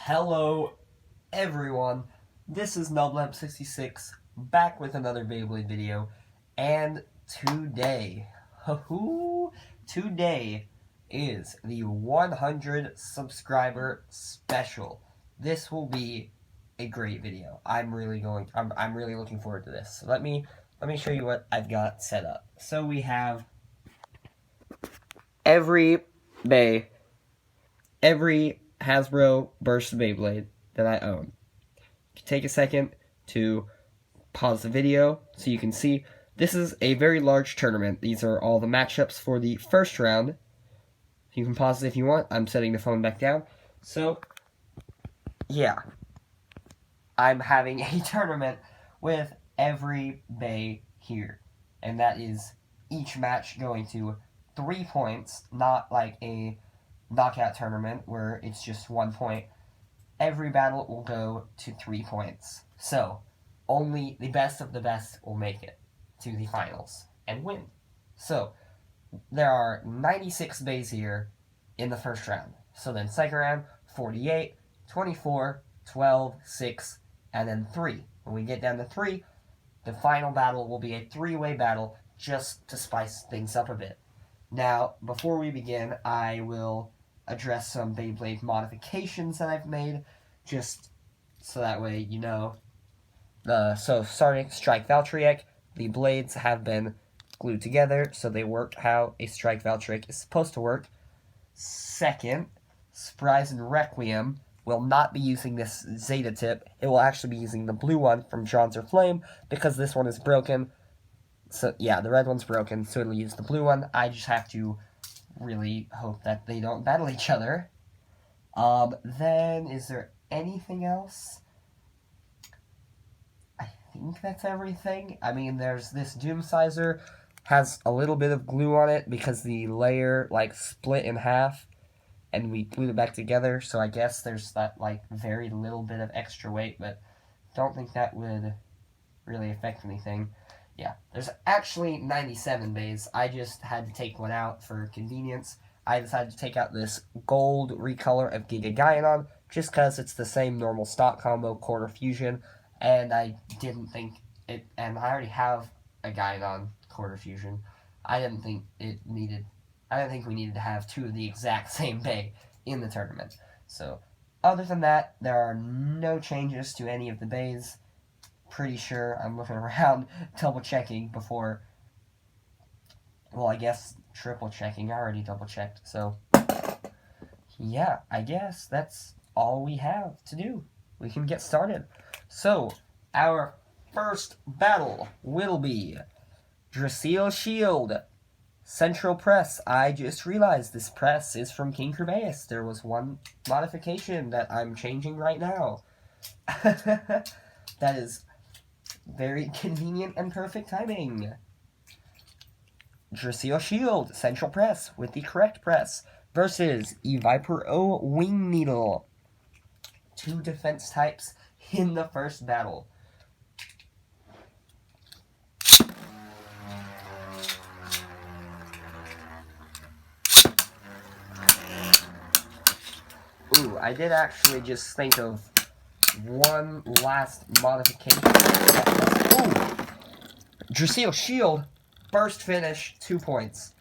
Hello, everyone. This is Nublamp66 back with another Beyblade video, and today is the 100 subscriber special. This will be a great video. I'm really looking forward to this. So let me show you what I've got set up. So we have every Hasbro Burst Beyblade that I own. Take a second to pause the video so you can see. This is a very large tournament. These are all the matchups for the first round. You can pause it if you want. I'm setting the phone back down. So, yeah. I'm having a tournament with every bay here. And that is each match going to 3 points, not like a knockout tournament where it's just 1 point. Every battle will go to 3 points. So, only the best of the best will make it to the finals and win. So, there are 96 bays here in the first round. So then second round, 48, 24, 12, 6, and then 3. When we get down to 3, the final battle will be a 3-way battle just to spice things up a bit. Now, before we begin, I will address some Beyblade modifications that I've made, just so that way you know. So starting Strike Valtryek, the blades have been glued together, so they work how a Strike Valtryek is supposed to work. Second, Surprise and Requiem will not be using this Zeta tip. It will actually be using the blue one from Bronze or Flame, because this one is broken. So yeah, the red one's broken, so it'll use the blue one. I just have to really hope that they don't battle each other. Then, is there anything else? I think that's everything. I mean, there's this Doom Sizer, has a little bit of glue on it because the layer, split in half, and we glued it back together, so I guess there's that, very little bit of extra weight, but don't think that would really affect anything. Yeah, there's actually 97 bays. I just had to take one out for convenience. I decided to take out this gold recolor of Giga Gaianon, just because it's the same normal stock combo, Quarter Fusion, and I didn't think it, and I already have a Gaianon Quarter Fusion. I didn't think we needed to have two of the exact same bay in the tournament. So, other than that, there are no changes to any of the bays. Pretty sure I'm looking around, double checking before, well, I guess triple checking. I already double checked. So, yeah, I guess that's all we have to do. We can get started. So, our first battle will be Dracil Shield Central Press. I just realized this press is from King Kerbeus. There was one modification that I'm changing right now. That is very convenient and perfect timing. Dracil Shield Central Press with the correct press versus Viper O Wing Needle. 2 defense types in the first battle. Ooh, I did actually just think of one last modification. Ooh! Dracil Shield, burst finish, 2 points.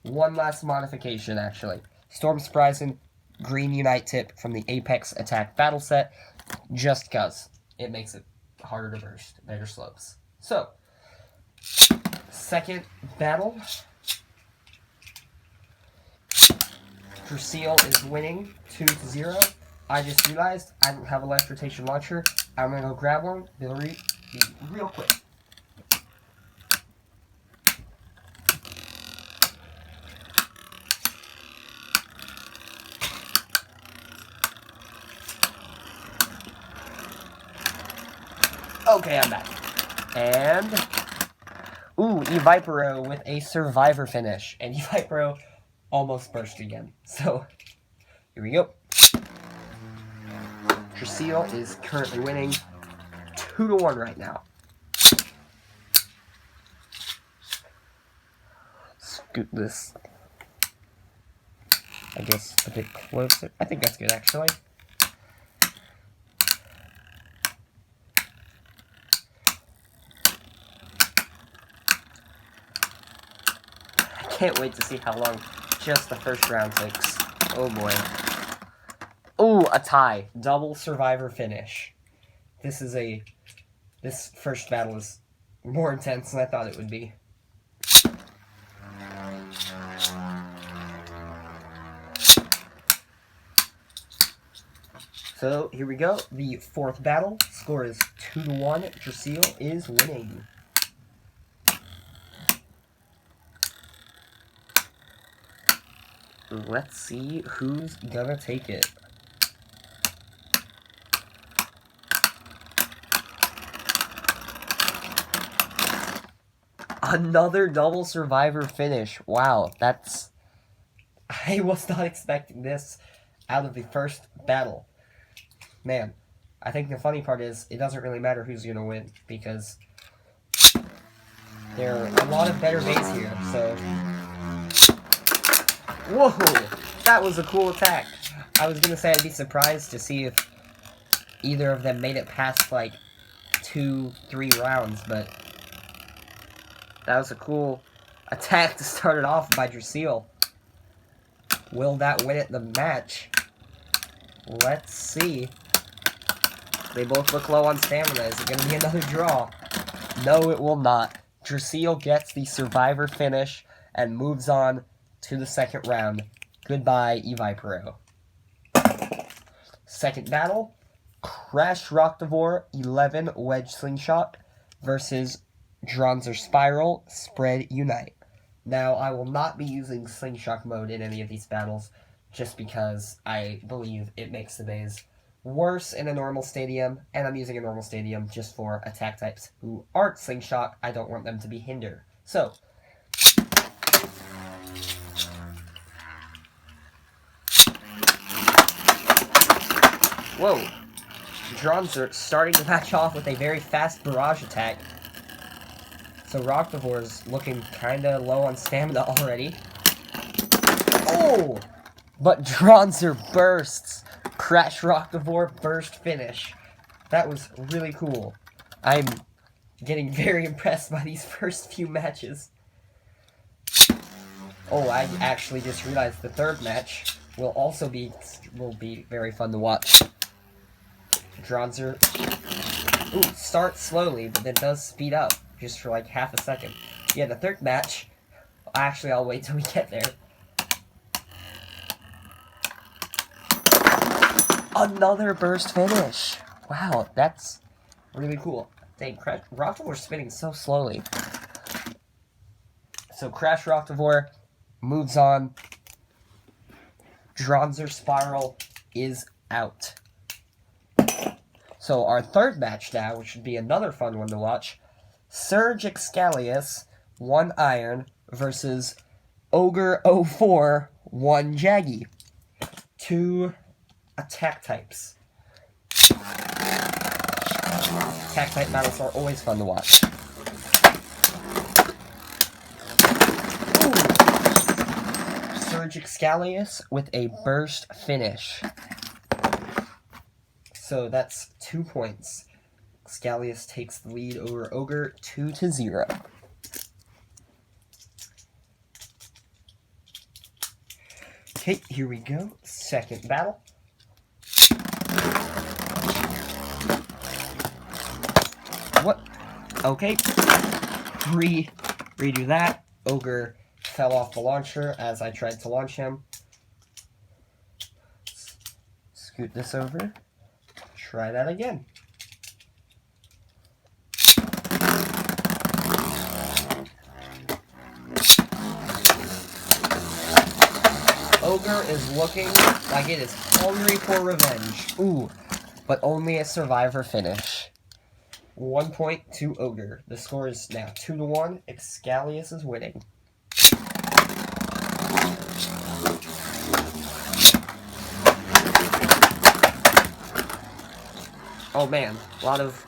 One last modification, actually. Storm Surprising, green Unite tip from the Apex Attack battle set, just cuz. It makes it harder to burst, better slopes. So, second battle. Dracil is winning 2-0. I just realized I don't have a left rotation launcher. I'm going to go grab one. Be real quick. Okay, I'm back. And, ooh, Evipero with a Survivor finish. And Evipero almost burst again. So, here we go. Dracil is currently winning 2-1 right now. Scoot this, I guess, a bit closer. I think that's good, actually. can't wait to see how long just the first round takes. Oh boy. Ooh, a tie. Double survivor finish. This first battle is more intense than I thought it would be. So, here we go. The fourth battle. Score is 2-1. Drasil is winning. Let's see who's gonna take it. Another double survivor finish. Wow, that's... I was not expecting this out of the first battle. Man, I think the funny part is it doesn't really matter who's gonna win, because there are a lot of better bays here, so... Whoa! That was a cool attack. I was gonna say I'd be surprised to see if either of them made it past, like, 2-3 rounds, but... that was a cool attack to start it off by Drasil. Will that win it the match? Let's see. They both look low on stamina. Is it going to be another draw? No, it will not. Drasil gets the survivor finish and moves on to the second round. Goodbye, Evipero. Second battle. Crash Rocktivore 11 Wedge Slingshot versus Dronzer Spiral Spread Unite. Now, I will not be using Slingshot mode in any of these battles, just because I believe it makes the bays worse in a normal stadium, and I'm using a normal stadium just for attack types who aren't Slingshot. I don't want them to be hindered. So, whoa. Dronzer starting the match off with a very fast barrage attack. So Rocktivore's looking kinda low on stamina already. Oh! But Dronzer bursts. Crash Rocktivore burst finish. That was really cool. I'm getting very impressed by these first few matches. Oh, I actually just realized the third match will be very fun to watch. Dronzer, ooh, starts slowly, but then does speed up, just for like half a second. Yeah, the third match, actually I'll wait till we get there. Another burst finish! Wow, that's really cool. Dang, Rocktivore's spinning so slowly. So Crash Rocktivore moves on. Dronzer Spiral is out. So our third match now, which should be another fun one to watch, Surge Excalius 1 Iron versus Ogre 04 1 Jaggy. 2 attack types. Attack type battles are always fun to watch. Ooh. Surge Excalius with a burst finish. So that's 2 points. Excalius takes the lead over Ogre 2-0. Okay, here we go. Second battle. What? Okay. Redo that. Ogre fell off the launcher as I tried to launch him. Scoot this over. Try that again. Ogre is looking like it is hungry for revenge. Ooh, but only a survivor finish. 1 point to Ogre. The score is now 2-1. Excalius is winning. Oh man, a lot of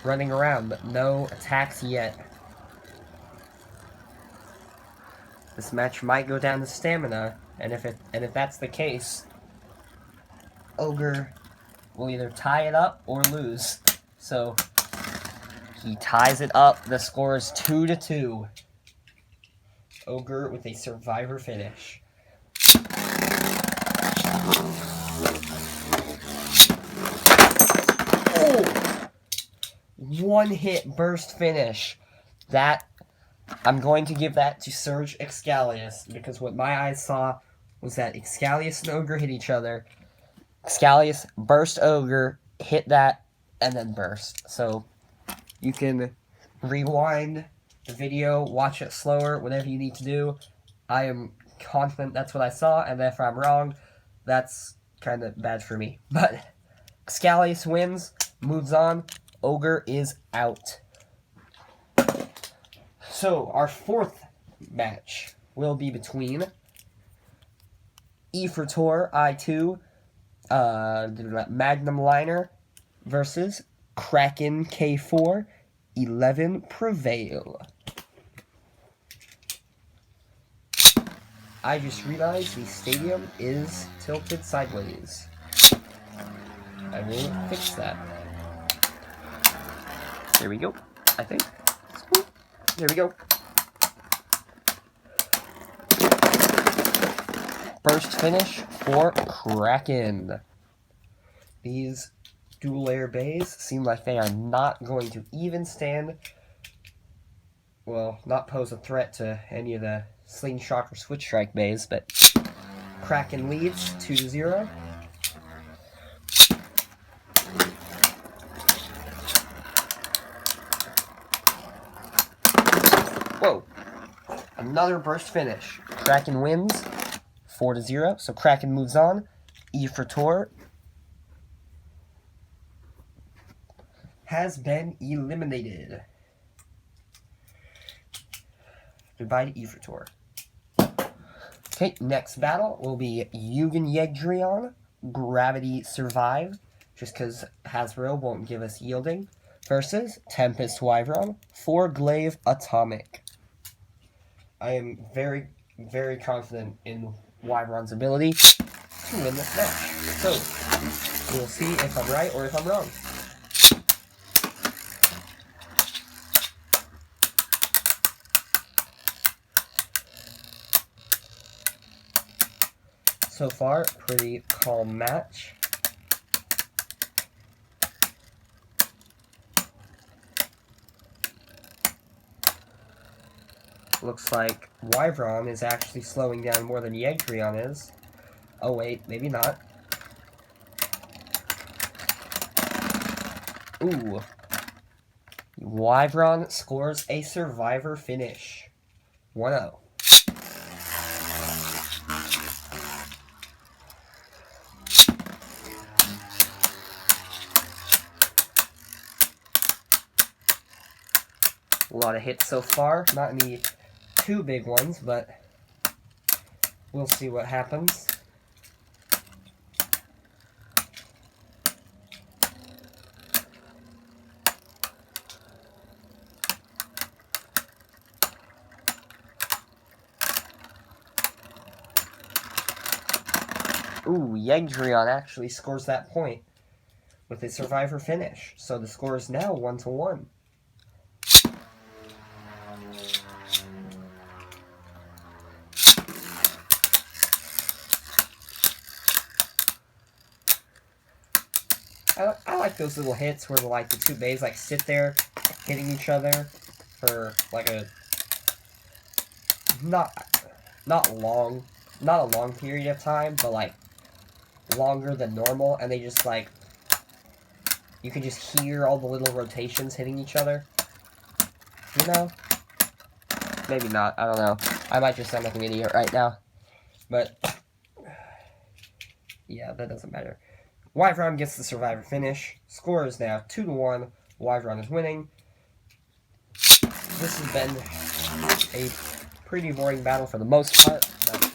running around, but no attacks yet. This match might go down to stamina, and if that's the case, Ogre will either tie it up or lose. So he ties it up. The score is 2-2. Ogre with a survivor finish. Oh! One hit burst finish. That, I'm going to give that to Surge Excalius, because what my eyes saw was that Excalius and Ogre hit each other. Excalius burst Ogre, hit that, and then burst. So you can rewind the video, watch it slower, whatever you need to do. I am confident that's what I saw, and if I'm wrong, that's kind of bad for me. But Excalius wins, moves on, Ogre is out. So, our fourth match will be between Efrator I2 Magnum Liner versus Kraken K4 11 Prevail. I just realized the stadium is tilted sideways. I will fix that. There we go, I think. There we go. Burst finish for Kraken. These dual layer bays seem like they are not going to even stand, well, not pose a threat to any of the Slingshot or Switch Strike bays, but Kraken leads 2-0. Whoa. Another burst finish. Kraken wins 4-0, so Kraken moves on. Efrator has been eliminated. Goodbye to Efrator. Okay, next battle will be Yugen Yegdrion, Gravity Survive, just because Hasbro won't give us yielding, versus Tempest Wyvern, 4-Glaive Atomic. I am very, very confident in Wyvern's ability to win this match. So, we'll see if I'm right or if I'm wrong. So far, pretty calm match. Looks like Wyvern is actually slowing down more than Yegdrion is. Oh wait, maybe not. Ooh. Wyvern scores a survivor finish. 1-0. A lot of hits so far, not any too big ones, but we'll see what happens. Ooh, Yegdrion actually scores that point with a survivor finish, so the score is now 1-1. I like those little hits where the two bays sit there hitting each other for a not a long period of time, but longer than normal, and they just you can just hear all the little rotations hitting each other. You know? Maybe not, I don't know. I might just sound like an idiot right now. But yeah, that doesn't matter. Wyvern gets the survivor finish. Score is now 2-1. Wyvern is winning. This has been a pretty boring battle for the most part, but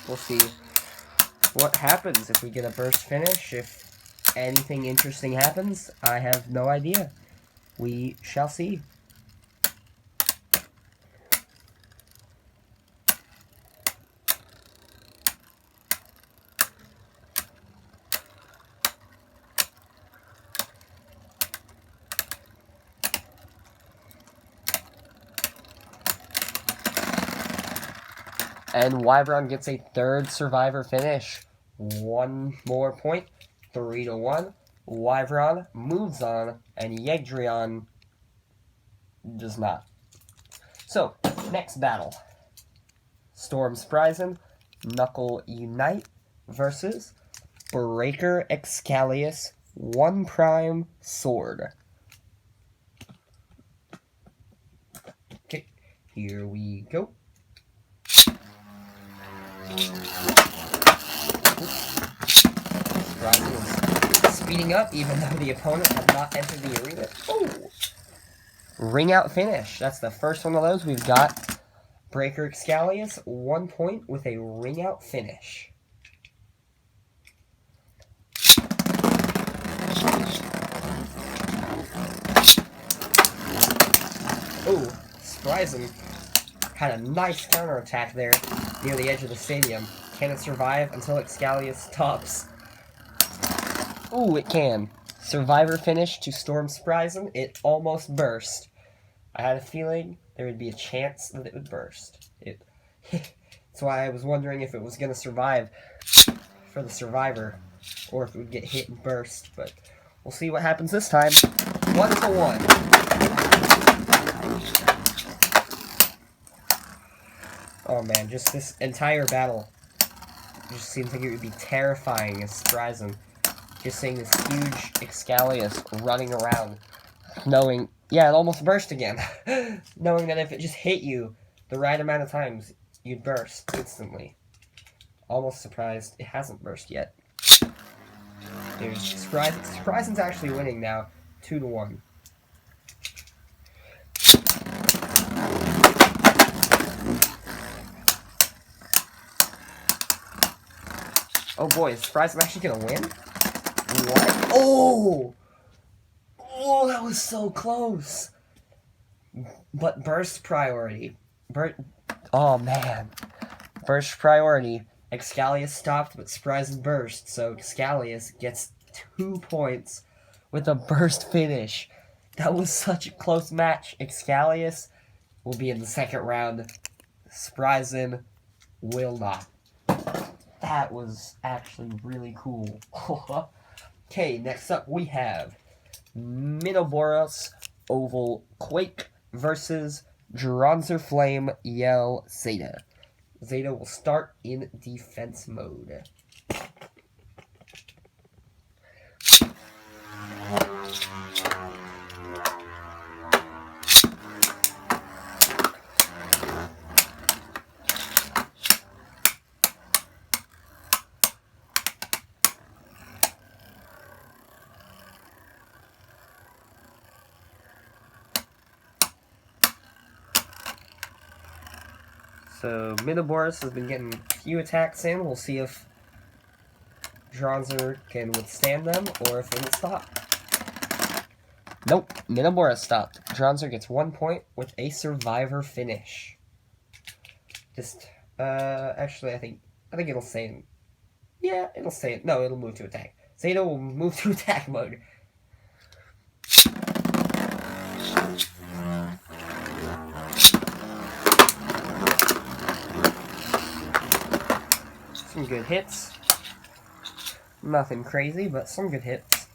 we'll see what happens if we get a burst finish. If anything interesting happens, I have no idea. We shall see. And Wyvern gets a third survivor finish. One more point, 3-1. Wyvern moves on, and Yegdrion does not. So, next battle. Storm Spryzen, Knuckle Unite versus Breaker Excalius 1 Prime Sword. Okay, here we go. Spryzen is speeding up even though the opponent has not entered the arena. Oh! Ring out finish. That's the first one of those. We've got Breaker Excalius, 1 point with a ring out finish. Oh, Spryzen had a nice counterattack there near the edge of the stadium. Can it survive until Excalius stops? Ooh, it can. Survivor finish to Storm Spryzen. It almost burst. I had a feeling there would be a chance that it would burst. That's why I was wondering if it was going to survive for the Survivor, or if it would get hit and burst, but we'll see what happens this time. 1-1. Oh man, just this entire battle just seems like it would be terrifying as Spryzen. Just seeing this huge Excalius running around, knowing, yeah, it almost burst again. Knowing that if it just hit you the right amount of times, you'd burst instantly. Almost surprised it hasn't burst yet. There's Spryzen's actually winning now, 2-1. Oh boy, is Spryzen actually gonna win? What? Oh! Oh, that was so close! But burst priority. Oh man. Burst priority. Excalius stopped, but Spryzen burst, so Excalius gets 2 points with a burst finish. That was such a close match. Excalius will be in the second round. Spryzen will not. That was actually really cool. Okay, next up we have Minoboros Oval Quake versus Dronzer Flame Yell Zeta. Zeta will start in defense mode. So, Minoboros has been getting a few attacks in. We'll see if Dronzer can withstand them, or if it'll stop. Nope, Minoboros stopped. Dronzer gets 1 point with a survivor finish. Actually, I think it'll stay in... Yeah, it'll stay in... No, it'll move to attack. Zeta will move to attack mode. Some good hits. Nothing crazy, but some good hits.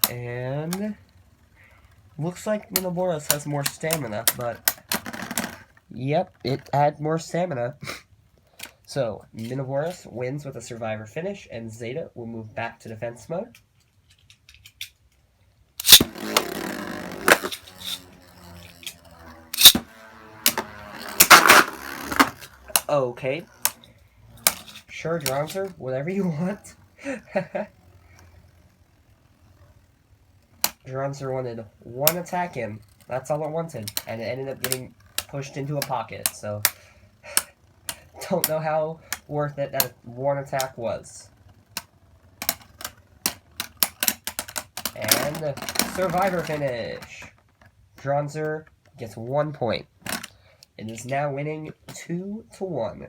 And looks like Minoboros has more stamina, but yep, it had more stamina. So, Minoboros wins with a survivor finish, and Zeta will move back to defense mode. Okay. Sure, Dronzer, whatever you want. Dronzer wanted one attack in. That's all it wanted. And it ended up getting pushed into a pocket, so... Don't know how worth it that one attack was. And survivor finish. Dronzer gets 1 point. It is now winning 2-1.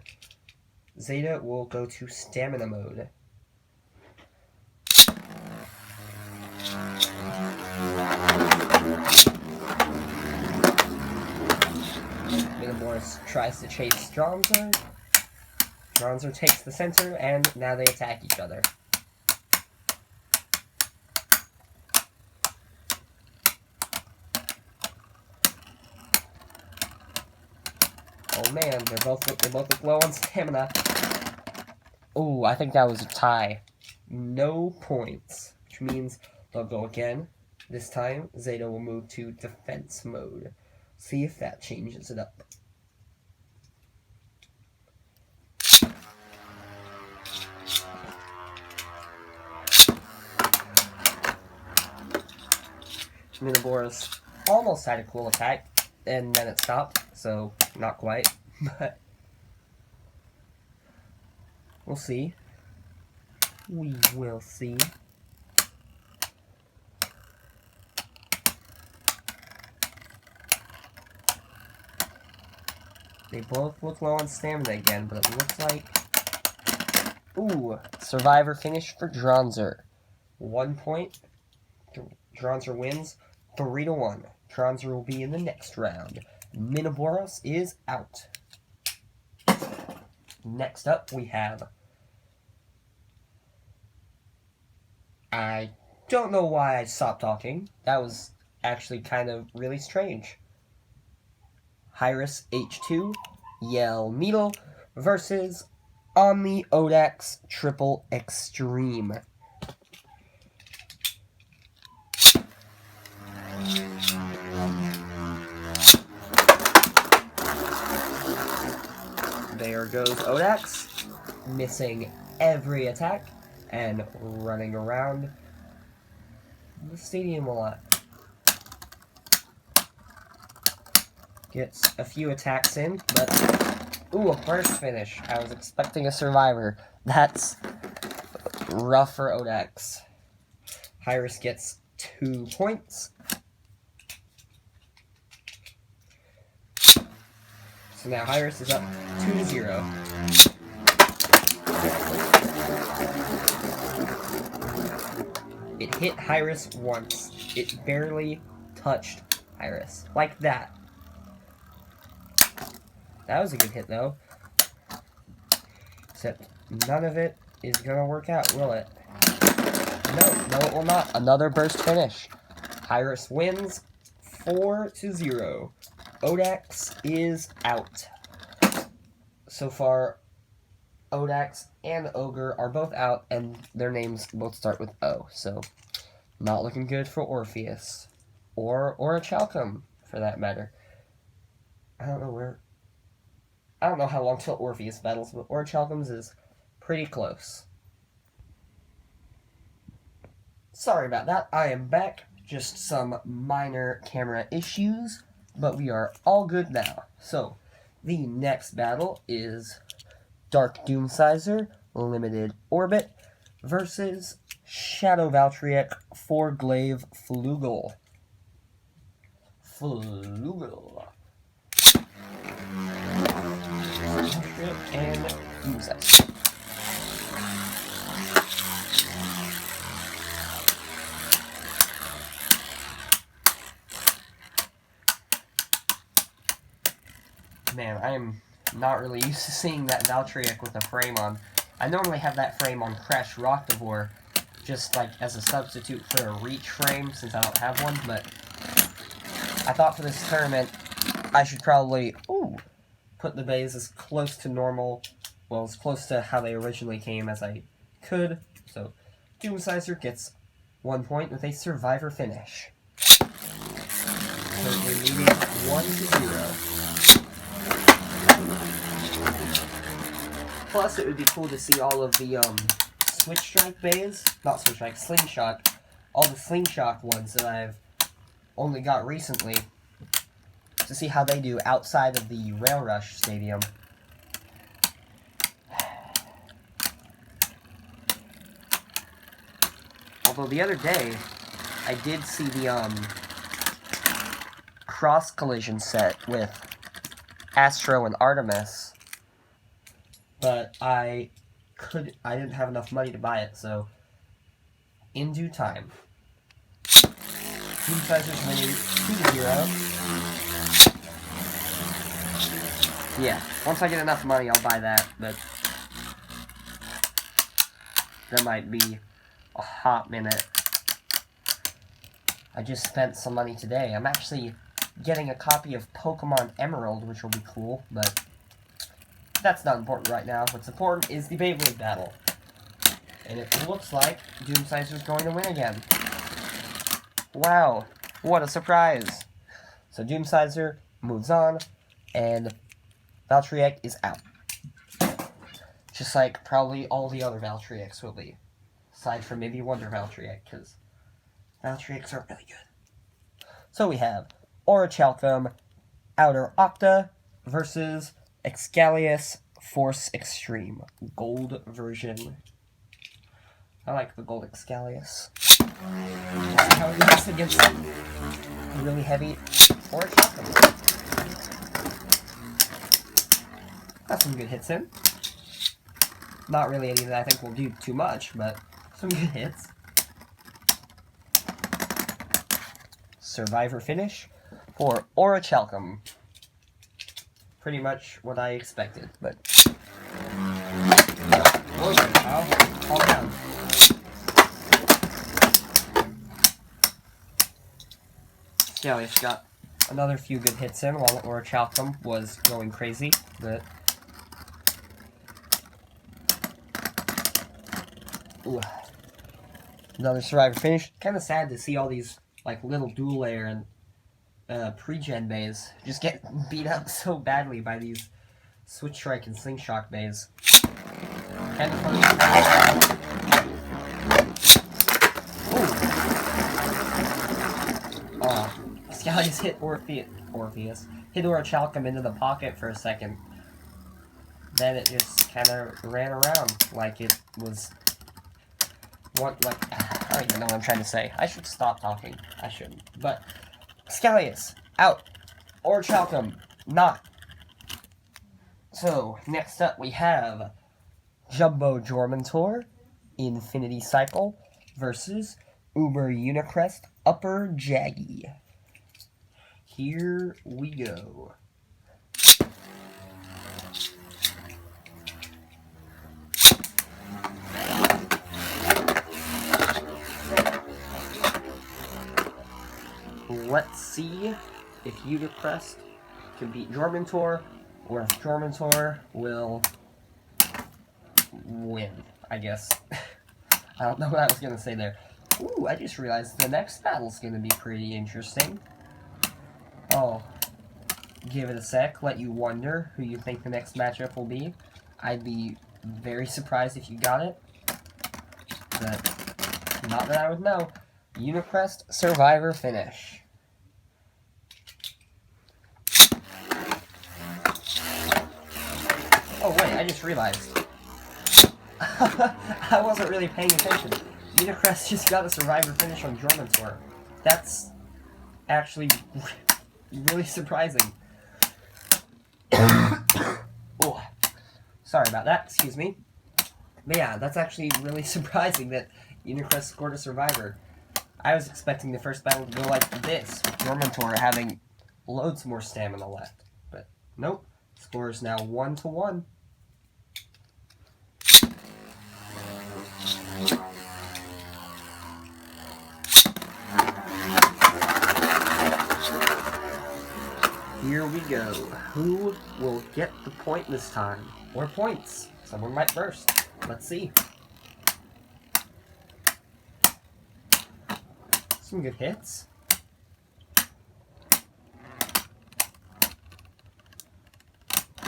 Zeta will go to stamina mode. Minotaurus tries to chase Dronzer. Dronzer takes the center, and now they attack each other. Oh man, they both look low on stamina. Ooh, I think that was a tie. No points, which means they'll go again. This time, Zeta will move to defense mode. See if that changes it up. Minotaurus almost had a cool attack, and then it stopped, so not quite, but we'll see. We will see. They both look low on stamina again, but it looks like... Ooh, survivor finish for Dronzer. 1 point. Dronzer wins 3-1. Dronzer will be in the next round. Minotaurus is out. Next up, we have... I don't know why I stopped talking. That was actually kind of really strange. Hyris H2, Yell Needle versus Omni Odax Triple Extreme. There goes Odax, missing every attack and running around the stadium a lot. Gets a few attacks in, but... Ooh, a burst finish. I was expecting a survivor. That's rough for Odax. Hyris gets 2 points. So now Hyris is up 2-0. It hit Hyris once. It barely touched Hyris. Like that. That was a good hit, though. Except none of it is gonna work out, will it? No, it will not. Another burst finish. Hyris wins 4-0. Odax is out. So far, Odax and Ogre are both out, and their names both start with O. So, not looking good for Orpheus. Or Orichalcum, for that matter. I don't know how long till Orpheus battles, but Orichalcum's is pretty close. Sorry about that. I am back. Just some minor camera issues, but we are all good now. So, the next battle is Dark Doomsizer, Limited Orbit, versus Shadow Valtryek, 4-Glaive Flugel. And Doomsizer. Man, I am not really used to seeing that Valtryek with a frame on. I normally have that frame on Crash Rocktivore, just like as a substitute for a Reach frame, since I don't have one, but I thought for this tournament, I should probably, put the bays as close to normal, well, as close to how they originally came as I could. So, Doomsizer gets 1 point with a survivor finish. Currently leading 1-0. Plus, it would be cool to see all of the Switch Strike bays, not Switch Strike, Slingshot, all the Slingshot ones that I've only got recently, to see how they do outside of the Rail Rush Stadium. Although the other day, I did see the Cross Collision set with Astro and Artemis, but I didn't have enough money to buy it, so in due time. Doomsizer's winning 2-0. Yeah, once I get enough money, I'll buy that, but that might be a hot minute. I just spent some money today. I'm actually getting a copy of Pokemon Emerald, which will be cool, but that's not important right now. What's important is the Beyblade battle. And it looks like Doomsizer's going to win again. Wow, what a surprise. So Doomsizer moves on, and Valtryek is out. Just like probably all the other Valtryeks will be. Aside from maybe Wonder Valtryek, because Valtryeks are really good. So we have Orichalcum, Outer Octa versus Excalius Force Extreme. Gold version. I like the gold Excalius. That's how it looks against a really heavy Orichalcum. Got some good hits in. Not really anything that I think will do too much, but some good hits. Survivor finish for Orichalcum. Pretty much what I expected, but... I'll calm down. Excalius got another few good hits in while Orichalcum was going crazy, but... Ooh. Another survivor finish. Kind of sad to see all these like little dual layer and pre-gen bays just get beat up so badly by these Switch Strike and Slingshot bays. Kind of funny. Oh, Excalius hit Orpheus. Hit Orichalcum into the pocket for a second. Then it just kind of ran around like it was... I don't even know what I'm trying to say. I should stop talking. I shouldn't. But, Excalius, out. Orichalcum, not. So, next up we have Jumbo Jormuntor, Infinity Cycle, versus Uber Unicrest, Upper Jaggy. Here we go. Let's see if Unicrest can beat Jormuntor, or if Jormuntor will win, I guess. I don't know what I was going to say there. Ooh, I just realized the next battle's going to be pretty interesting. Oh, give it a sec, let you wonder who you think the next matchup will be. I'd be very surprised if you got it, but not that I would know. Unicrest Survivor finish. Oh wait, I just realized. I wasn't really paying attention. Unicrest just got a Survivor finish on Jormuntor. That's actually really surprising. Oh, sorry about that, excuse me. But yeah, that's actually really surprising that Unicrest scored a Survivor. I was expecting the first battle to go like this, with Jormuntor having loads more stamina left. But nope, score is now 1-1. Here we go. Who will get the point this time? Or points. Someone might burst. Let's see. Some good hits.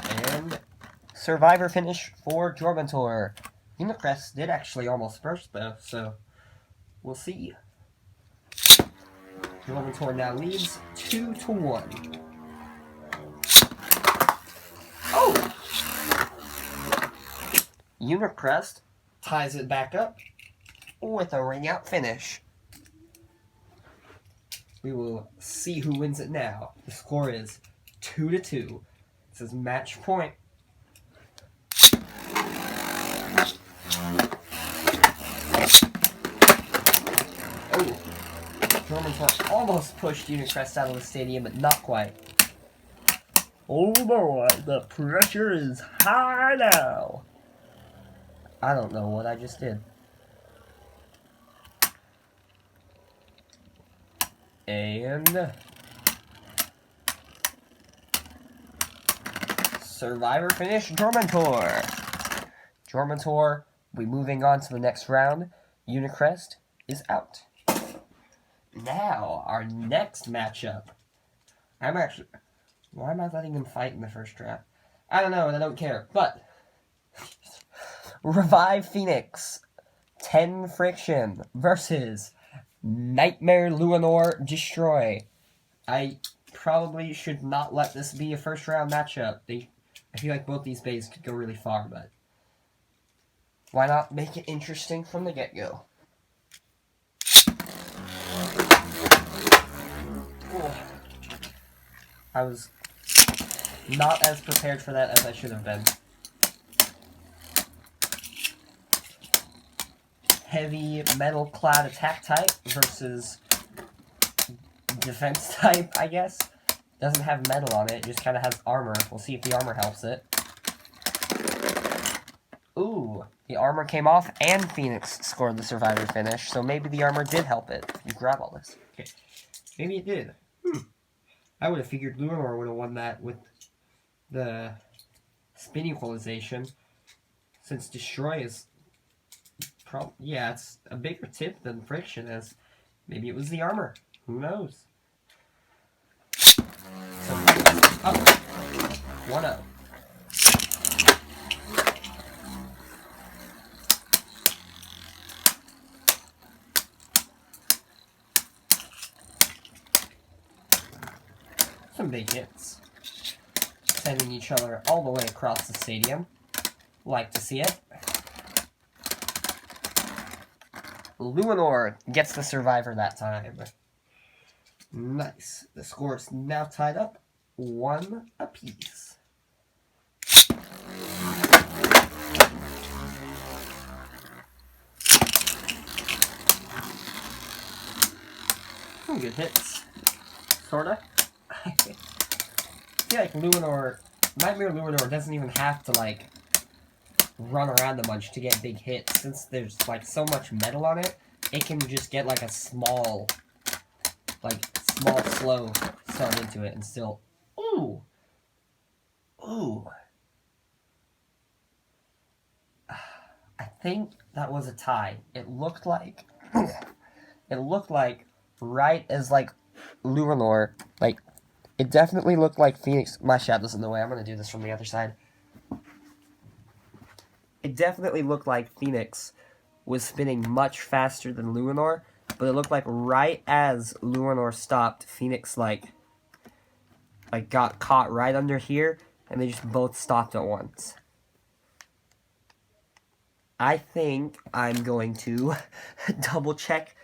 And Survivor finish for Jormuntor. Unicrest did actually almost burst though, so we'll see. Jormuntor now leads 2-1. Oh! Unicrest ties it back up with a ring-out finish. We will see who wins it now. The score is 2-2. This is match point. Oh! Jormuntor almost pushed Unicrest out of the stadium, but not quite. Oh boy, the pressure is high now. I don't know what I just did. And Survivor finish, Dormantor. Dormantor will be moving on to the next round. Unicrest is out. Now, our next matchup. Why am I letting them fight in the first draft? I don't know, and I don't care, but Revive Phoenix 10 Friction versus Nightmare Luinor Destroy. I probably should not let this be a first round matchup. I feel like both these bays could go really far, but why not make it interesting from the get-go? I was not as prepared for that as I should have been. Heavy metal clad attack type versus defense type, I guess. Doesn't have metal on it, it just kind of has armor. We'll see if the armor helps it. Ooh, the armor came off and Phoenix scored the Survivor finish, so maybe the armor did help it. You grab all this. Okay. Maybe it did. I would have figured Luinor would have won that with the spin equalization, since Destroy is yeah, it's a bigger tip than Friction is. Maybe it was the armor. Who knows? So, up. 1-0. Some big hits. Sending each other all the way across the stadium. Like to see it. Luinor gets the Survivor that time. Nice. The score is now tied up 1 apiece. Some good hits. Sorta. I feel like Nightmare Luinor doesn't even have to, like, run around a bunch to get big hits. Since there's, like, so much metal on it, it can just get, like, a small, slow start into it and still... Ooh! Ooh! I think that was a tie. It looked like... right as, like, Luinor, like... It definitely looked like Phoenix... My shadow's in the way. I'm going to do this from the other side. It definitely looked like Phoenix was spinning much faster than Luinor, but it looked like right as Luinor stopped, Phoenix, like got caught right under here, and they just both stopped at once. I think I'm going to double-check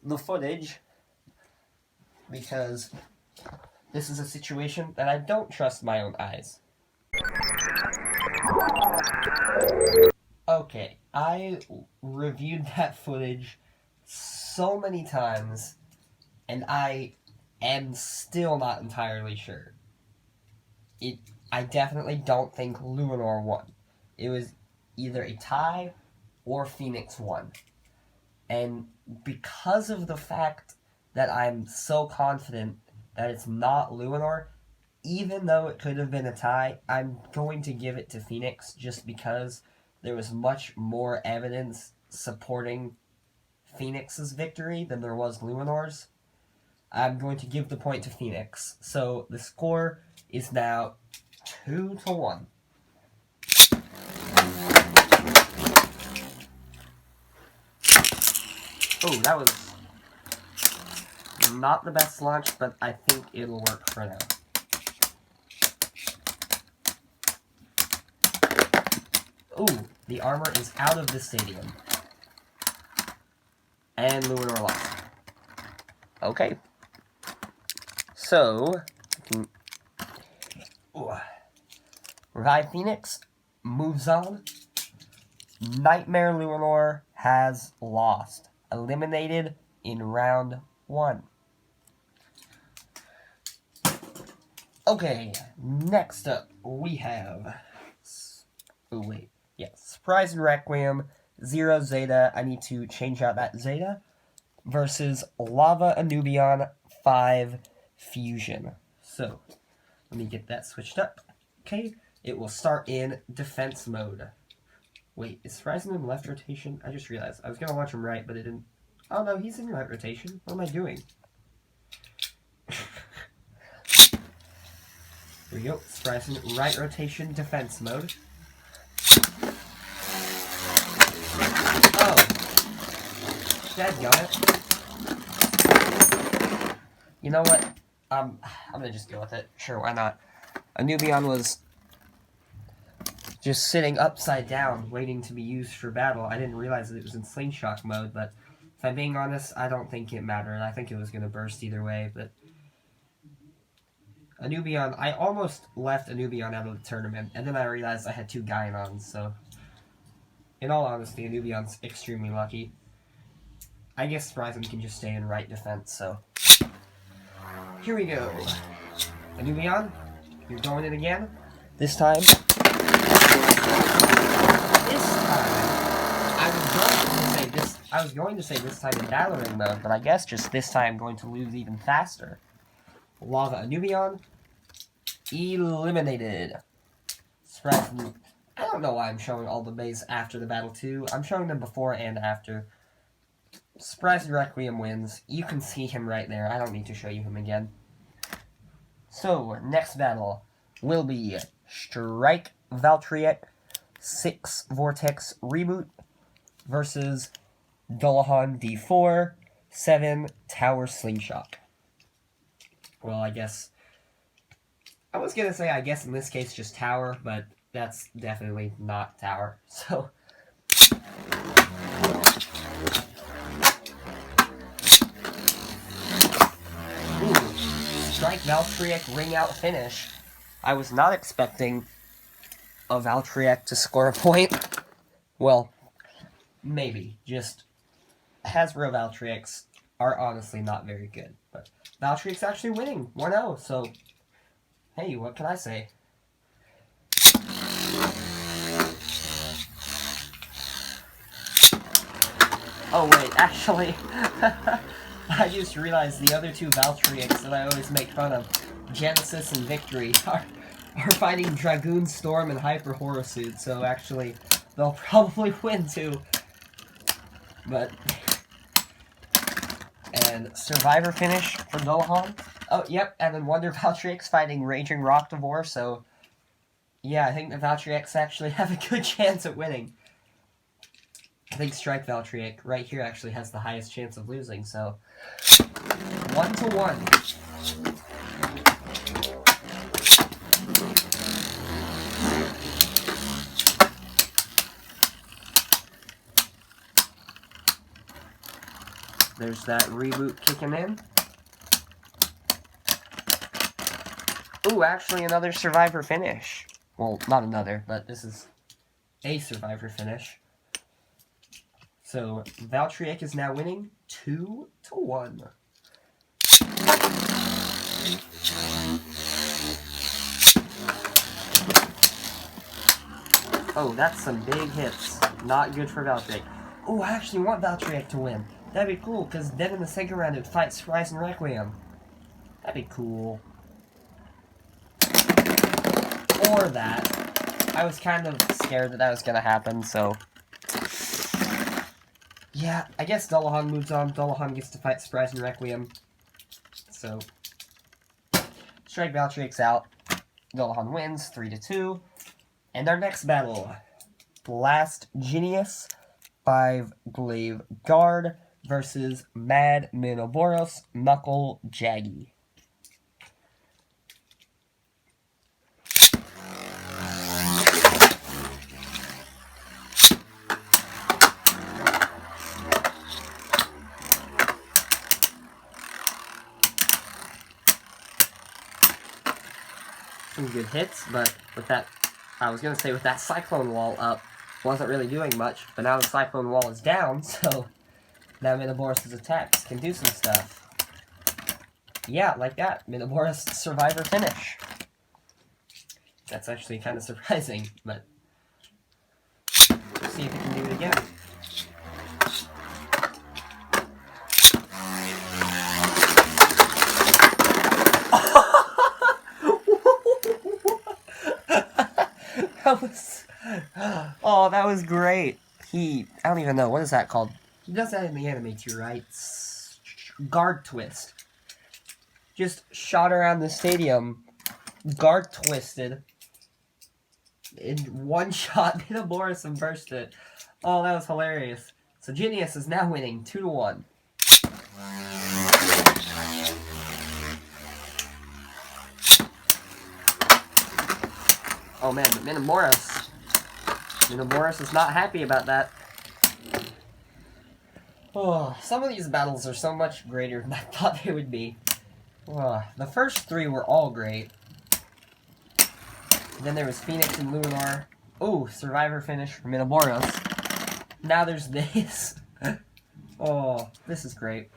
the footage, because... this is a situation that I don't trust my own eyes. Okay, I reviewed that footage so many times, and I am still not entirely sure. I definitely don't think Luinor won. It was either a tie or Phoenix won. And because of the fact that I'm so confident that it's not Luinor, even though it could have been a tie, I'm going to give it to Phoenix just because there was much more evidence supporting Phoenix's victory than there was Luinor's. I'm going to give the point to Phoenix. So the score is now 2-1. Oh, that was not the best launch, but I think it'll work for now. Ooh, the armor is out of the stadium. And Luinor lost. Okay. So, Revive Phoenix moves on. Nightmare Luinor has lost. Eliminated in round 1. Okay, next up we have... Oh, wait. Yeah, Surprise and Requiem, 0 Zeta. I need to change out that Zeta. Versus Lava Anubion 5 Fusion. So, let me get that switched up. Okay, it will start in defense mode. Wait, is Surprising in left rotation? I just realized. I was going to launch him right, but it didn't... Oh no, he's in right rotation. What am I doing? Here we go. Surprising right rotation defense mode. Oh. Dadgummit. You know what? I'm gonna just go with it. Sure, why not? Anubion was just sitting upside down, waiting to be used for battle. I didn't realize that it was in slingshot mode, but if I'm being honest, I don't think it mattered. I think it was gonna burst either way, but Anubion, I almost left Anubion out of the tournament, and then I realized I had 2 Gainons, so in all honesty, Anubion's extremely lucky. I guess Surprising can just stay in right defense, so here we go. Anubion, you're going in again. This time, I was going to say this time in battering mode, but I guess just this time I'm going to lose even faster. Lava Anubion, eliminated. Surprising. I don't know why I'm showing all the bays after the battle too. I'm showing them before and after. Surprising Requiem wins. You can see him right there. I don't need to show you him again. So, next battle will be Strike Valtryek 6 Vortex Reboot versus Dullahan D4 7 Tower Slingshot. Well, I guess... I was gonna say, I guess in this case just Tower, but that's definitely not Tower, so... Strike Valtryek ring out finish. I was not expecting a Valtryek to score a point. Well, maybe. Just Hasbro Valtryeks are honestly not very good. But Valtryek's actually winning 1-0, so hey, what can I say? Oh wait, actually I just realized the other 2 Valtryeks that I always make fun of, Genesis and Victory, are fighting Dragoon Storm and Hyper Horosuit, so actually, they'll probably win too. But... And Survivor finish for Dullahan. Oh, yep, and then Wonder Valtryeks fighting Raging Rocktavor, so... Yeah, I think the Valtryeks actually have a good chance at winning. I think Strike Valtryek right here actually has the highest chance of losing, so... 1-1. There's that reboot kicking in. Ooh, actually another Survivor finish. Well, not another, but this is a Survivor finish. So, Valtryek is now winning 2-1. Oh, that's some big hits. Not good for Valtryek. Oh, I actually want Valtryek to win. That'd be cool, because then in the second round it would fight Surprise and Requiem. That'd be cool. Or that. I was kind of scared that was going to happen, so... Yeah, I guess Dullahan moves on. Dullahan gets to fight Surprise and Requiem. So... Strike Valtryek's out. Dullahan wins, 3-2. And our next battle. Blast Genius 5 Glaive Guard versus Mad Minoboros Knuckle Jaggy. Some good hits, but with that, I was going to say with that Cyclone Wall up, wasn't really doing much, but now the Cyclone Wall is down, so now Minoboros' attacks can do some stuff. Yeah, like that. Minoboros Survivor finish. That's actually kind of surprising, but let's see if it can do it again. That was great. I don't even know, what is that called? He does that in the anime too, right? Guard twist. Just shot around the stadium, guard twisted, in one shot, hit a Boris and burst it. Oh, that was hilarious. So Genius is now winning 2-1. Oh man, but Minoboros is not happy about that. Oh, some of these battles are so much greater than I thought they would be. Oh, the first 3 were all great. Then there was Phoenix and Lunar. Oh, Survivor finish for Minoboros. Now there's this. Oh, this is great.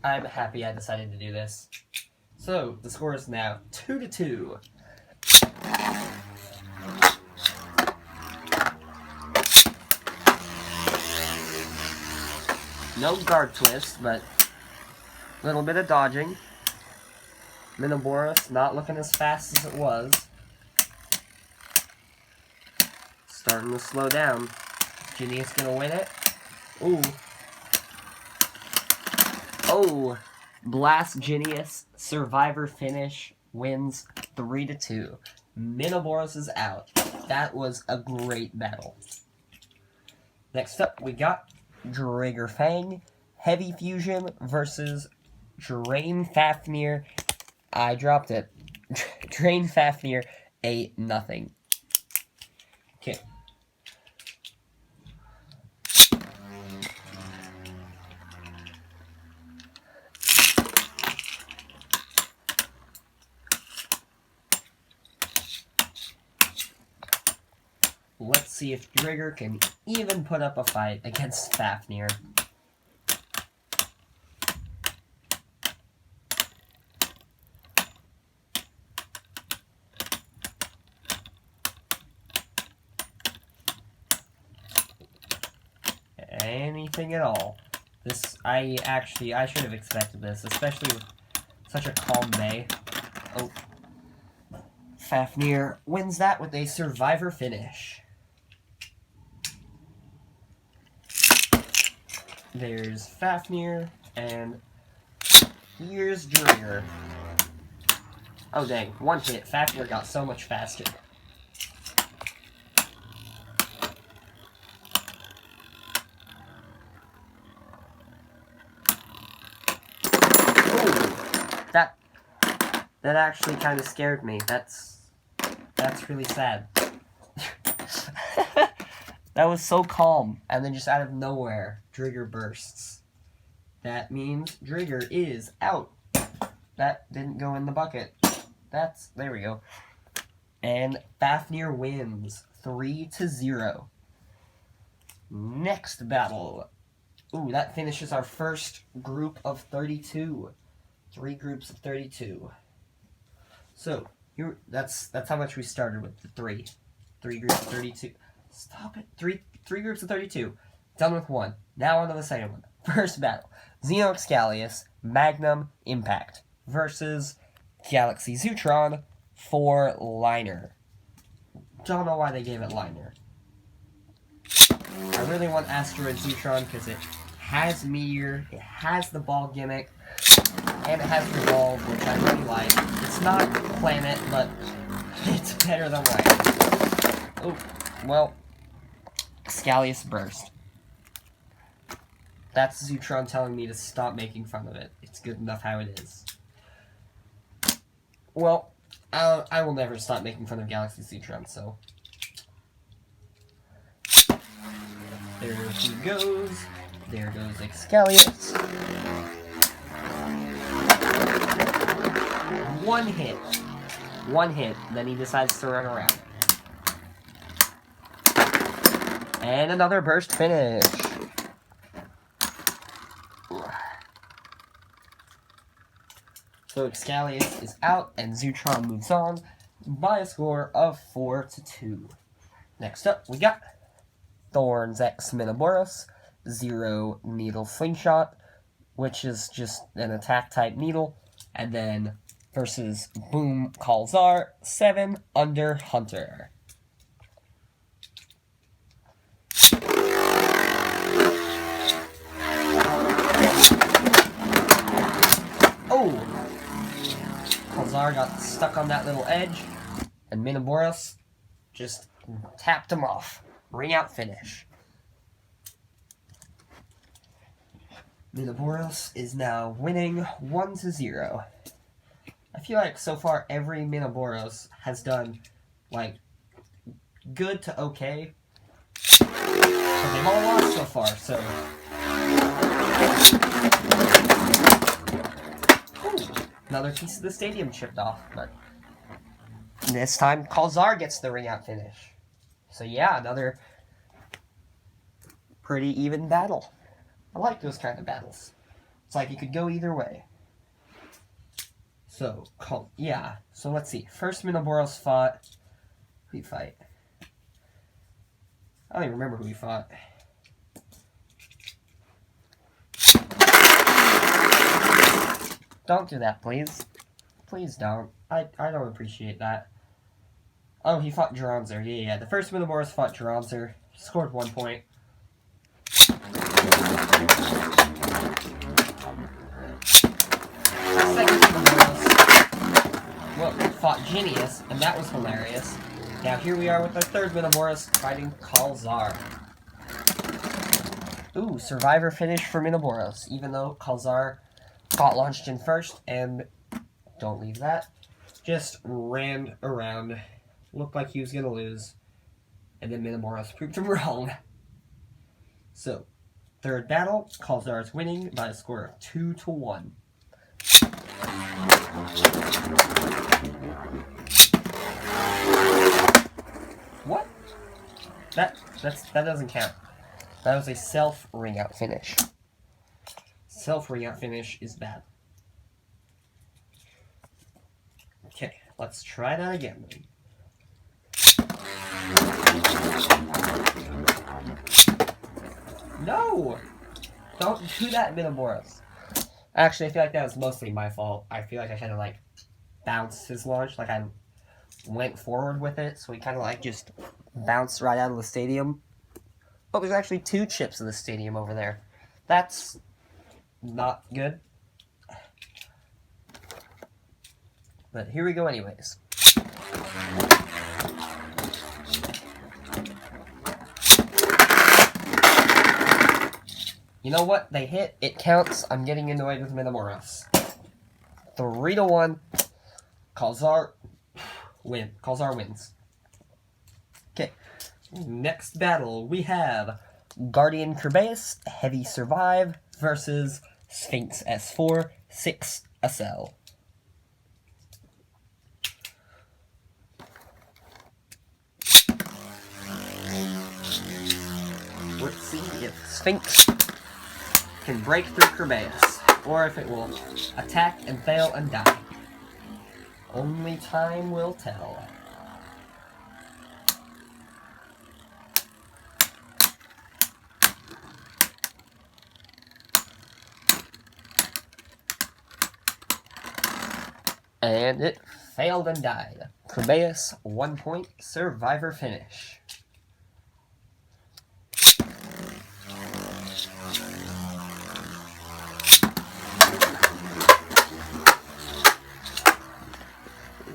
I'm happy I decided to do this. So, the score is now 2-2. No guard twist, but a little bit of dodging. Minoboros not looking as fast as it was. Starting to slow down. Genius gonna win it. Ooh. Oh. Blast Genius. Survivor finish. Wins 3-2. Minoboros is out. That was a great battle. Next up, we got Drager Fang, Heavy Fusion versus Drain Fafnir. I dropped it. Drain Fafnir 8-0. Okay. Let's see if Drager can even put up a fight against Fafnir. Anything at all. I should have expected this, especially with such a calm May. Oh. Fafnir wins that with a Survivor finish. There's Fafnir, and here's Drager. Oh dang, one hit. Fafnir got so much faster. That actually kind of scared me. That's really sad. That was so calm, and then just out of nowhere, Drager bursts. That means Drager is out. That didn't go in the bucket. There we go. And Fafnir wins 3-0. Next battle. Ooh, that finishes our first group of 32. 3 groups of 32. So, that's how much we started with, the 3. 3 groups of 32. Stop it. 3 groups of 32. Done with 1. Now on to the second one. First battle. Xeno Excalius, Magnum Impact versus Galaxy Zootron for Liner. Don't know why they gave it Liner. I really want Asteroid Zootron because it has Meteor, it has the ball gimmick, and it has Revolve, which I really like. It's not Planet, but it's better than Liner. Oh, well, Excalius Burst. That's Zootron telling me to stop making fun of it. It's good enough how it is. Well, I will never stop making fun of Galaxy Zootron, so. There he goes. There goes Excalius. One hit. Then he decides to run around. And another burst finish. So Excalius is out and Zootron moves on. by a score of 4-2. Next up, we got Thorns X Minoboros, 0 Needle Slingshot, which is just an attack type needle, and then versus Boom Kalzar, 7 Under Hunter. Oh! Kalzar got stuck on that little edge, and Minoboros just tapped him off. Ring out finish. Minoboros is now winning 1-0. I feel like so far every Minoboros has done, like, good to okay. But they've all lost so far, so... Ooh, another piece of the stadium chipped off, but... This time, Kalzar gets the ring-out finish. So yeah, another pretty even battle. I like those kind of battles. It's like you could go either way. So, yeah. So let's see. First Minoboros fought... Who did he fight? I don't even remember who he fought. Don't do that, please. Please don't. I don't appreciate that. Oh, he fought Geronzer. Yeah. The first Minoboros fought Geronzer. Scored 1 point. Second Minoboros, well, fought Genius, and that was hilarious. Now here we are with our third Minoboros fighting Kalzar. Ooh, survivor finish for Minoboros, even though Kalzar got launched in first, and don't leave that, just ran around, looked like he was going to lose, and then Minoboros proved him wrong. So, third battle, Kalzar is winning by a score of 2-1. What? That doesn't count. That was a self ring out finish. Self ring out finish is bad. Okay, let's try that again. No! Don't do that, Minoboros. Actually, I feel like that was mostly my fault. I feel like I kind of, like, bounced his launch. Like, I went forward with it, so he kind of, like, just bounced right out of the stadium. But there's actually 2 chips in the stadium over there. That's not good. But here we go anyways. You know what? They hit. It counts. I'm getting annoyed with Minoboros. 3-1. Kalzar wins. Okay. Next battle, we have Guardian Kerbeus, Heavy Survive, versus Sphinx S4, 6 SL. Let's see if Sphinx can break through Kerbeus, or if it will attack and fail and die. Only time will tell. And it failed and died. Kerbeus, 1 point, survivor finish.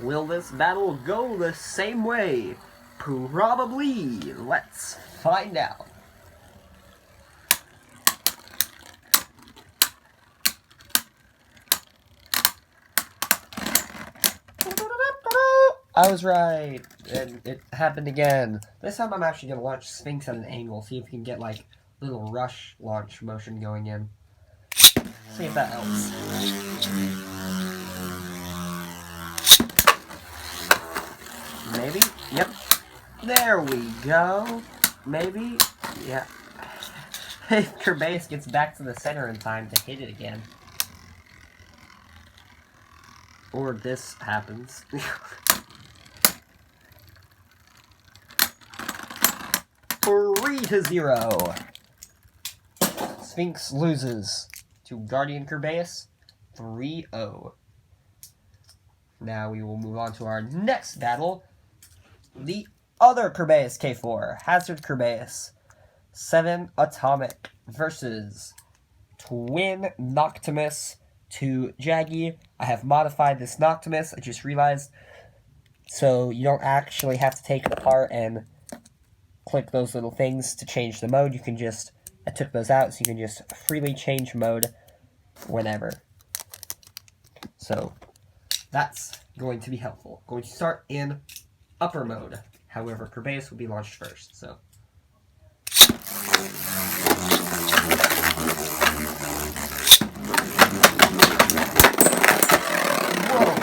Will this battle go the same way? Probably. Let's find out. I was right, and it happened again. This time I'm actually going to launch Sphinx at an angle, see if we can get, like, little rush launch motion going in. See if that helps. Maybe? Yep. There we go. Maybe? Yeah. If Kerbeus gets back to the center in time to hit it again. Or this happens. 3-0. Sphinx loses to Guardian Kerbeus 3-0. Now we will move on to our next battle. The other Kerbeus K4, Hazard Kerbeus 7 Atomic versus Twin Noctimus to Jaggy. I have modified this Noctimus, I just realized, so you don't actually have to take it apart and click those little things to change the mode. You can just, I took those out, so you can just freely change mode whenever. So that's going to be helpful. Going to start in upper mode. However, Kerbeus will be launched first, so. Whoa!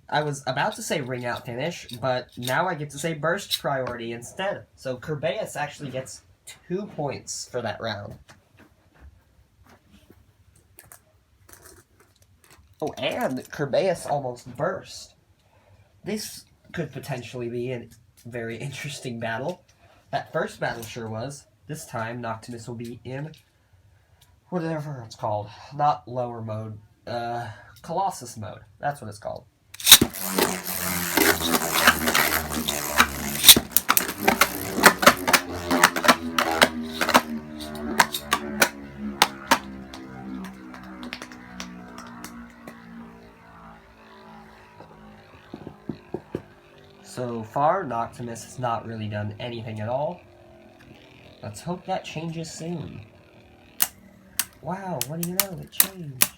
I was about to say ring out finish, but now I get to say burst priority instead. So Kerbeus actually gets 2 points for that round. Oh, and Kerbeus almost burst. This could potentially be a very interesting battle. That first battle sure was. This time, Noctimus will be in whatever it's called. Not lower mode. Colossus mode. That's what it's called. So far, Noctimus has not really done anything at all. Let's hope that changes soon. Wow, what do you know? It changed.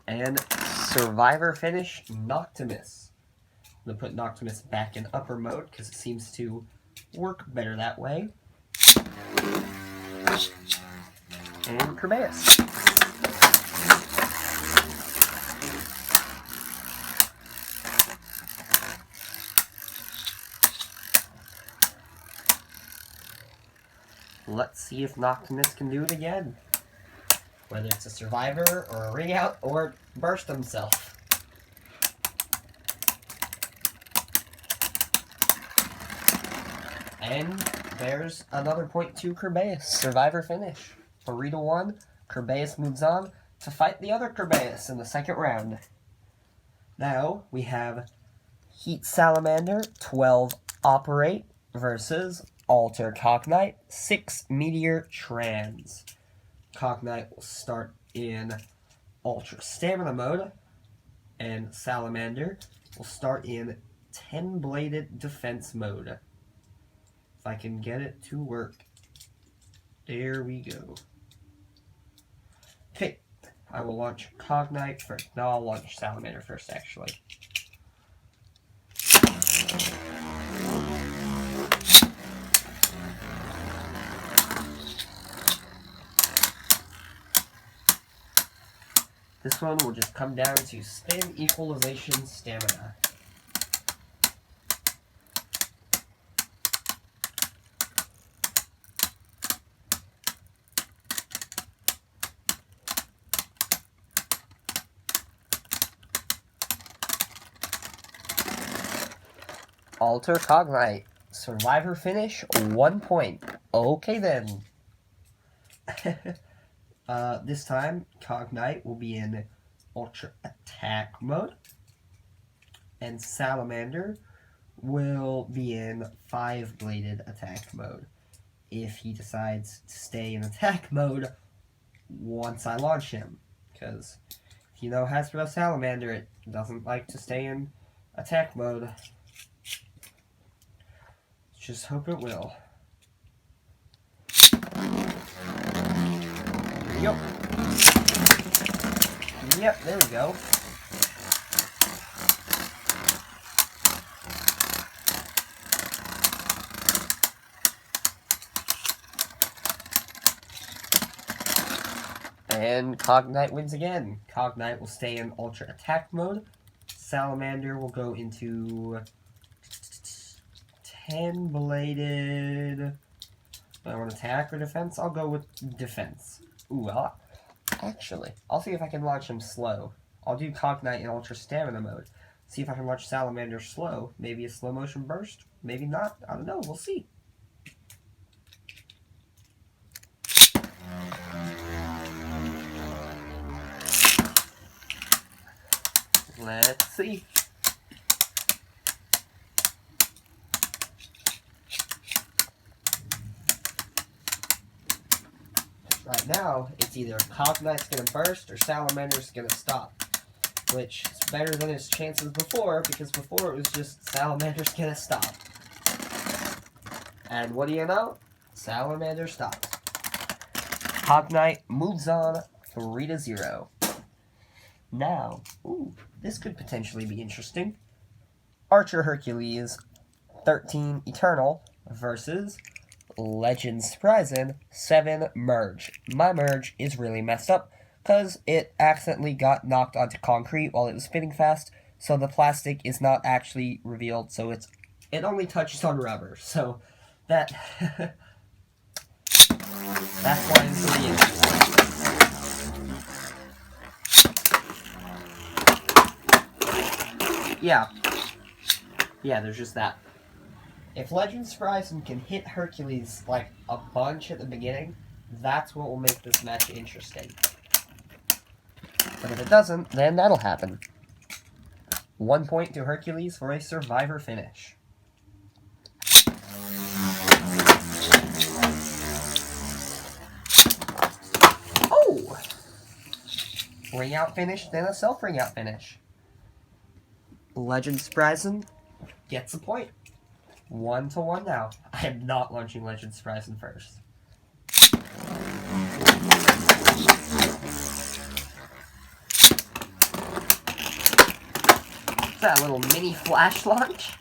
And Survivor finish, Noctimus. I'm going to put Noctimus back in upper mode because it seems to work better that way. And Kerbeus. Let's see if Noctimus can do it again. Whether it's a survivor, or a ring out, or burst himself. And there's another point to Kerbeus. Survivor finish. 3-1. Kerbeus moves on to fight the other Kerbeus in the second round. Now we have Heat Salamander 12 Operate versus Alter Cognite 6 Meteor Trans. Cognite will start in Ultra Stamina mode, and Salamander will start in 10-bladed defense mode. If I can get it to work. There we go. Okay, I will launch Cognite first. No, I'll launch Salamander first, actually. This one will just come down to spin equalization stamina. Alter Cognite. Survivor finish, 1 point. Okay then. This time, Cognite will be in Ultra Attack mode, and Salamander will be in 5-bladed attack mode. If he decides to stay in attack mode once I launch him, because if you know Hasbro Salamander, it doesn't like to stay in attack mode. Just hope it will. Yep. Yep, there we go. And Cognite wins again. Cognite will stay in Ultra Attack mode. Salamander will go into 10-bladed. Do I want attack or defense? I'll go with defense. Ooh, actually, I'll see if I can launch him slow. I'll do Cognite in Ultra Stamina mode. See if I can watch Salamander slow. Maybe a slow motion burst. Maybe not. I don't know. We'll see. Let's see. Right now, it's either Cognite's going to burst or Salamander's going to stop. Which is better than his chances before, because before it was just Salamander's going to stop. And what do you know? Salamander stops. Cognite moves on 3-0. Now, ooh, this could potentially be interesting. Archer Hercules 13 Eternal versus Legend Spryzen 7 Merge. My merge is really messed up because it accidentally got knocked onto concrete while it was spinning fast, so the plastic is not actually revealed, so it only touches on rubber. So that's why it's really interesting. Yeah, there's just that. If Legend Spryzen can hit Hercules like a bunch at the beginning, that's what will make this match interesting. But if it doesn't, then that'll happen. 1 point to Hercules for a survivor finish. Oh! Ring out finish, then a self ring out finish. Legend Spryzen gets a point. 1-1 now. I am not launching Legend Spryzen first. That little mini flash launch.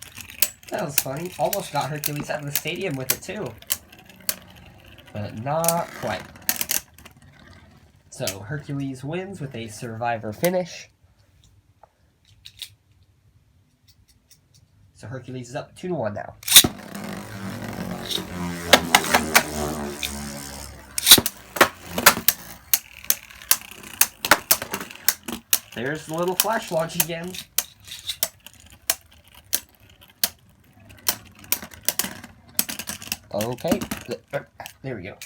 That was funny. Almost got Hercules out of the stadium with it too. But not quite. So Hercules wins with a survivor finish. So Hercules is up 2-1 now. There's the little flash launch again. Okay, there we go.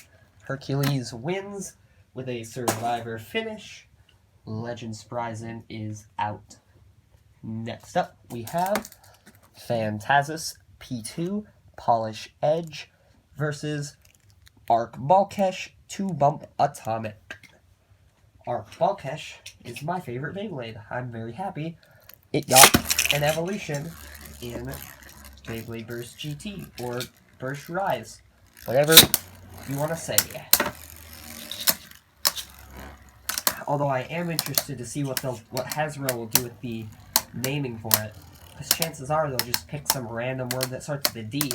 Hercules wins with a survivor finish. Legend Spryzen is out. Next up, we have Phantasus P2 Polish Edge versus Arc Balkesh 2-Bump Atomic. Arc Balkesh is my favorite Beyblade. I'm very happy it got an evolution in Beyblade Burst GT, or Burst Rise, whatever you want to say. Although I am interested to see what Hasbro will do with the naming for it. Because chances are they'll just pick some random word that starts with a D.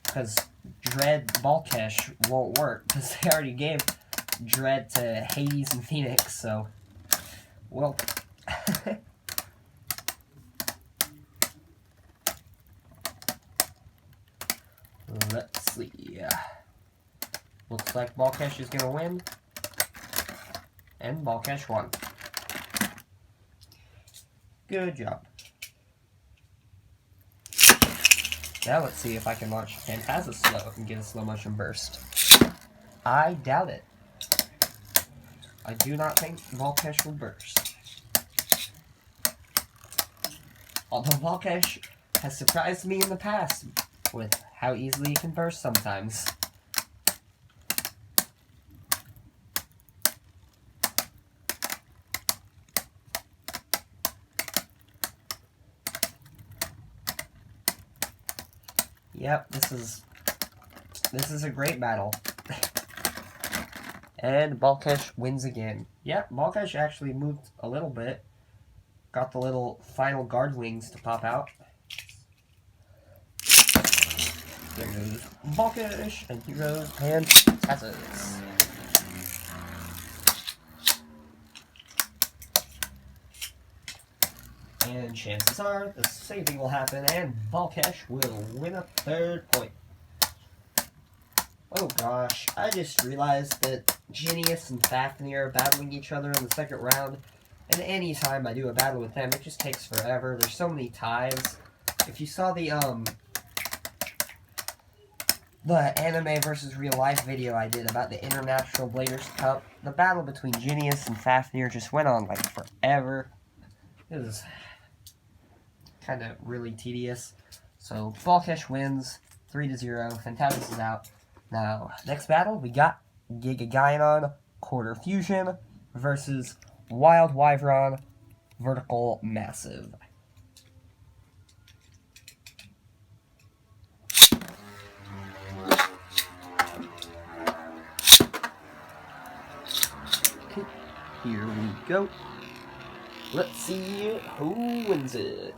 Because Dread Balkesh won't work. Because they already gave Dread to Hades and Phoenix, so... Well... Let's see. Looks like Balkesh is going to win. And Balkesh won. Good job. Now let's see if I can launch Phantasus slow and get a slow motion burst. I doubt it. I do not think Balkesh will burst. Although Balkesh has surprised me in the past with how easily he can burst sometimes. Yep, this is a great battle. And Balkesh wins again. Yep, Balkesh actually moved a little bit. Got the little final guard wings to pop out. There goes Balkesh, and here goes Phantasus. And chances are the same thing will happen, and Balkesh will win a 3rd point. Oh gosh, I just realized that Genius and Fafnir are battling each other in the 2nd round, And anytime I do a battle with them, it just takes forever. There's so many ties. If you saw the anime versus real life video I did about the International Bladers Cup, the battle between Genius and Fafnir just went on like forever. It was kind of really tedious. So Balkesh wins 3-0. Fantasis is out. Now, next battle, we got Giga Gainon Quarter Fusion versus Wild Wyvern Vertical Massive. Here we go. Let's see who wins it.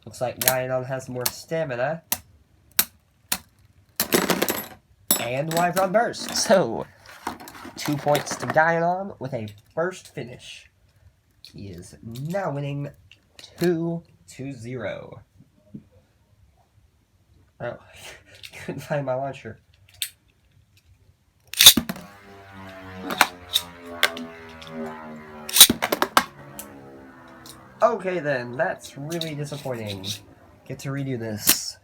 Looks like Gainon has more stamina. And Wyvern Burst. So, 2 points to Gainon with a burst finish. He is now winning 2-0. Oh, couldn't find my launcher. Okay then, that's really disappointing. Get to redo this.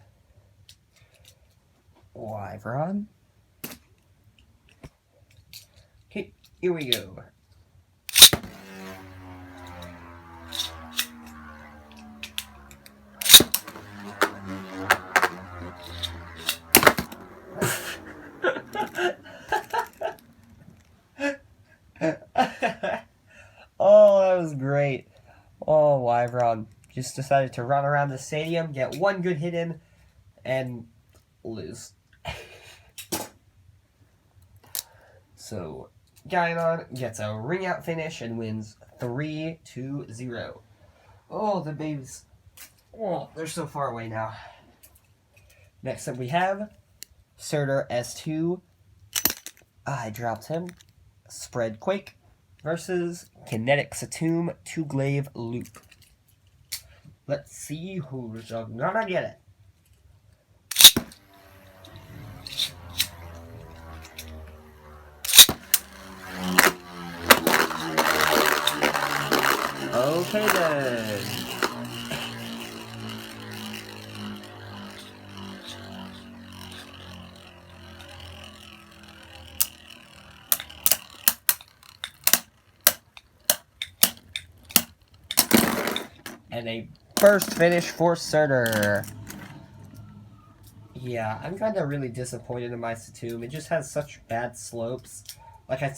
Wyvern. Okay, here we go. Oh, that was great. Oh, Wyvern just decided to run around the stadium, get one good hit in, and lose. So, Gainon gets a ring-out finish and wins 3-0. Oh, the babes. Oh, they're so far away now. Next up we have Surtur S2. I dropped him. Spread Quake versus Kinetic Satum 2-Glaive Loop. Let's see who's gonna get it. Okay then. And a burst finish for Surtur. Yeah, I'm kind of really disappointed in my Satum. It just has such bad slopes. Like I've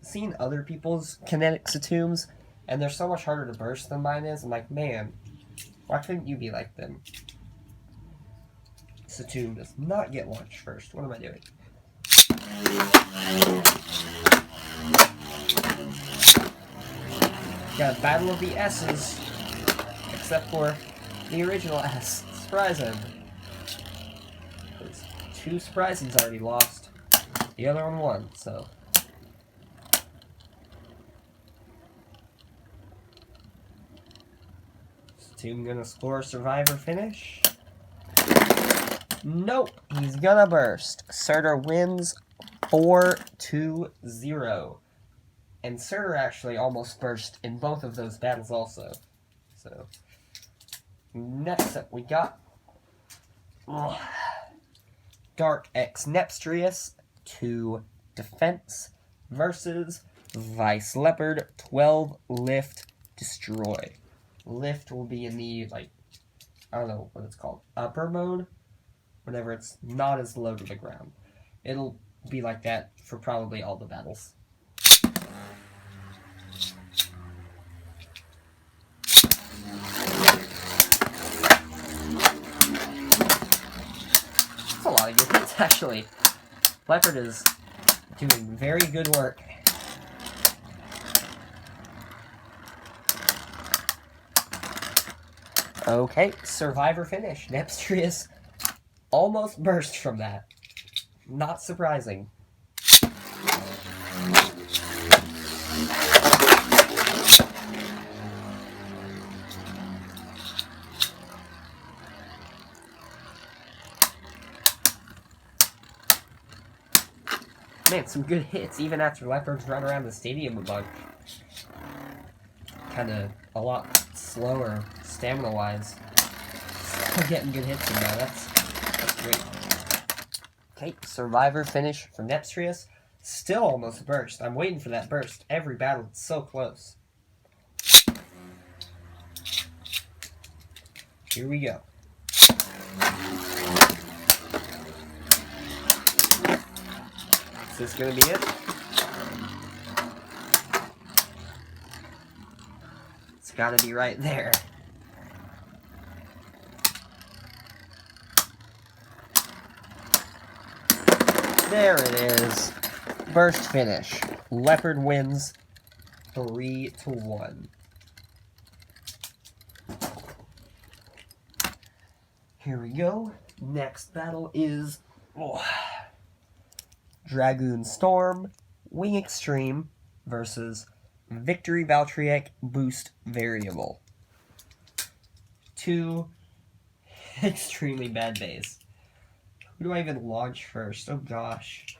seen other people's kinetic Satums, and they're so much harder to burst than mine is. I'm like, man, why couldn't you be like them? Satum does not get launched first. What am I doing? Got a battle of the S's. Except for the original S. Surprise him. There's 2 surprises already lost. The other one won, so. Satum gonna score Survivor finish? Nope, he's gonna burst. Surtur wins 4-0. And Surtur actually almost burst in both of those battles also. So, next up we got Dark X Nepstrius 2 Defense versus Vice Leopard 12 Lift Destroy. Lift will be in the, like, I don't know what it's called, upper mode, whenever it's not as low to the ground. It'll be like that for probably all the battles. That's a lot of good hits, actually. Leopard is doing very good work. Okay, Survivor finish. Nepstrius almost burst from that. Not surprising. Man, some good hits, even after Leopards run around the stadium a bunch. Kind of a lot slower, stamina-wise. Still getting good hits in there, that's great. Okay, Survivor finish from Nepstrius. Still almost burst. I'm waiting for that burst. Every battle, it's so close. Here we go. Is this gonna be it? It's gotta be right there. There it is. Burst finish. Leopard wins 3-1. Here we go. Next battle is Dragoon Storm, Wing Extreme versus Victory Valtryek Boost Variable. Two extremely bad bays. Who do I even launch first? Oh gosh.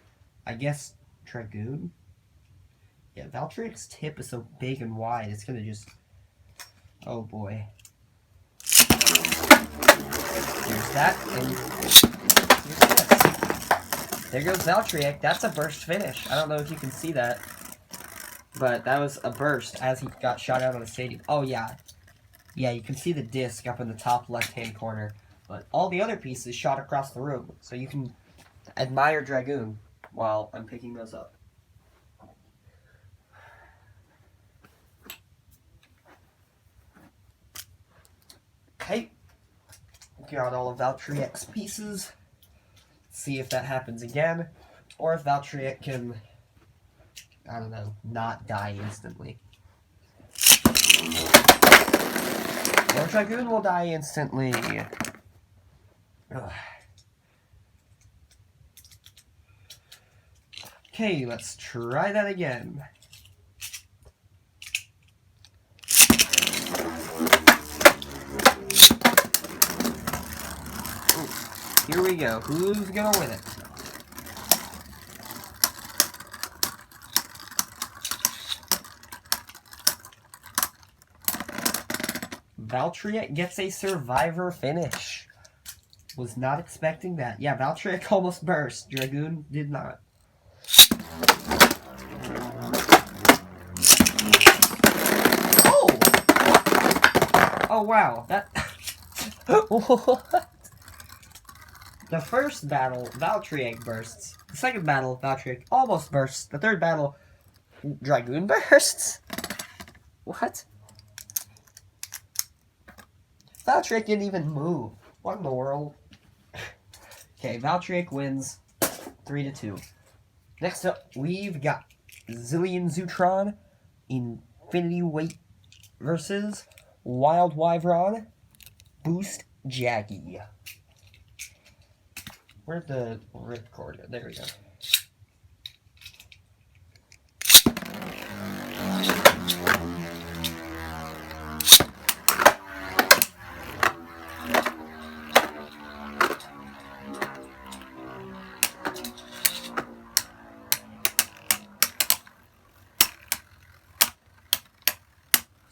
I guess Dragoon? Yeah, Valtryk's tip is so big and wide, it's gonna just... Oh boy. Here's that, and here's that. There goes Valtryek. That's a burst finish. I don't know if you can see that, but that was a burst as he got shot out on the stadium. Oh yeah. Yeah, you can see the disc up in the top left-hand corner. But all the other pieces shot across the room, so you can admire Dragoon while I'm picking those up. Okay, got all of Valtryek's pieces. See if that happens again, or if Valtryek can, I don't know, not die instantly. Or Dragoon will die instantly. Ugh. Okay, let's try that again. Ooh, here we go. Who's gonna win it? Valtryek gets a Survivor finish. Was not expecting that. Yeah, Valtryek almost burst. Dragoon did not. Oh! Oh, wow. That... What? The first battle, Valtryek bursts. The second battle, Valtryek almost bursts. The third battle, Dragoon bursts. What? Valtryek didn't even move. What in the world? Okay, Valtryek wins 3-2. Next up, we've got Zillion Zutron, Infinity Weight versus Wild Wyvern, Boost Jaggy. Where'd the ripcord go? There we go.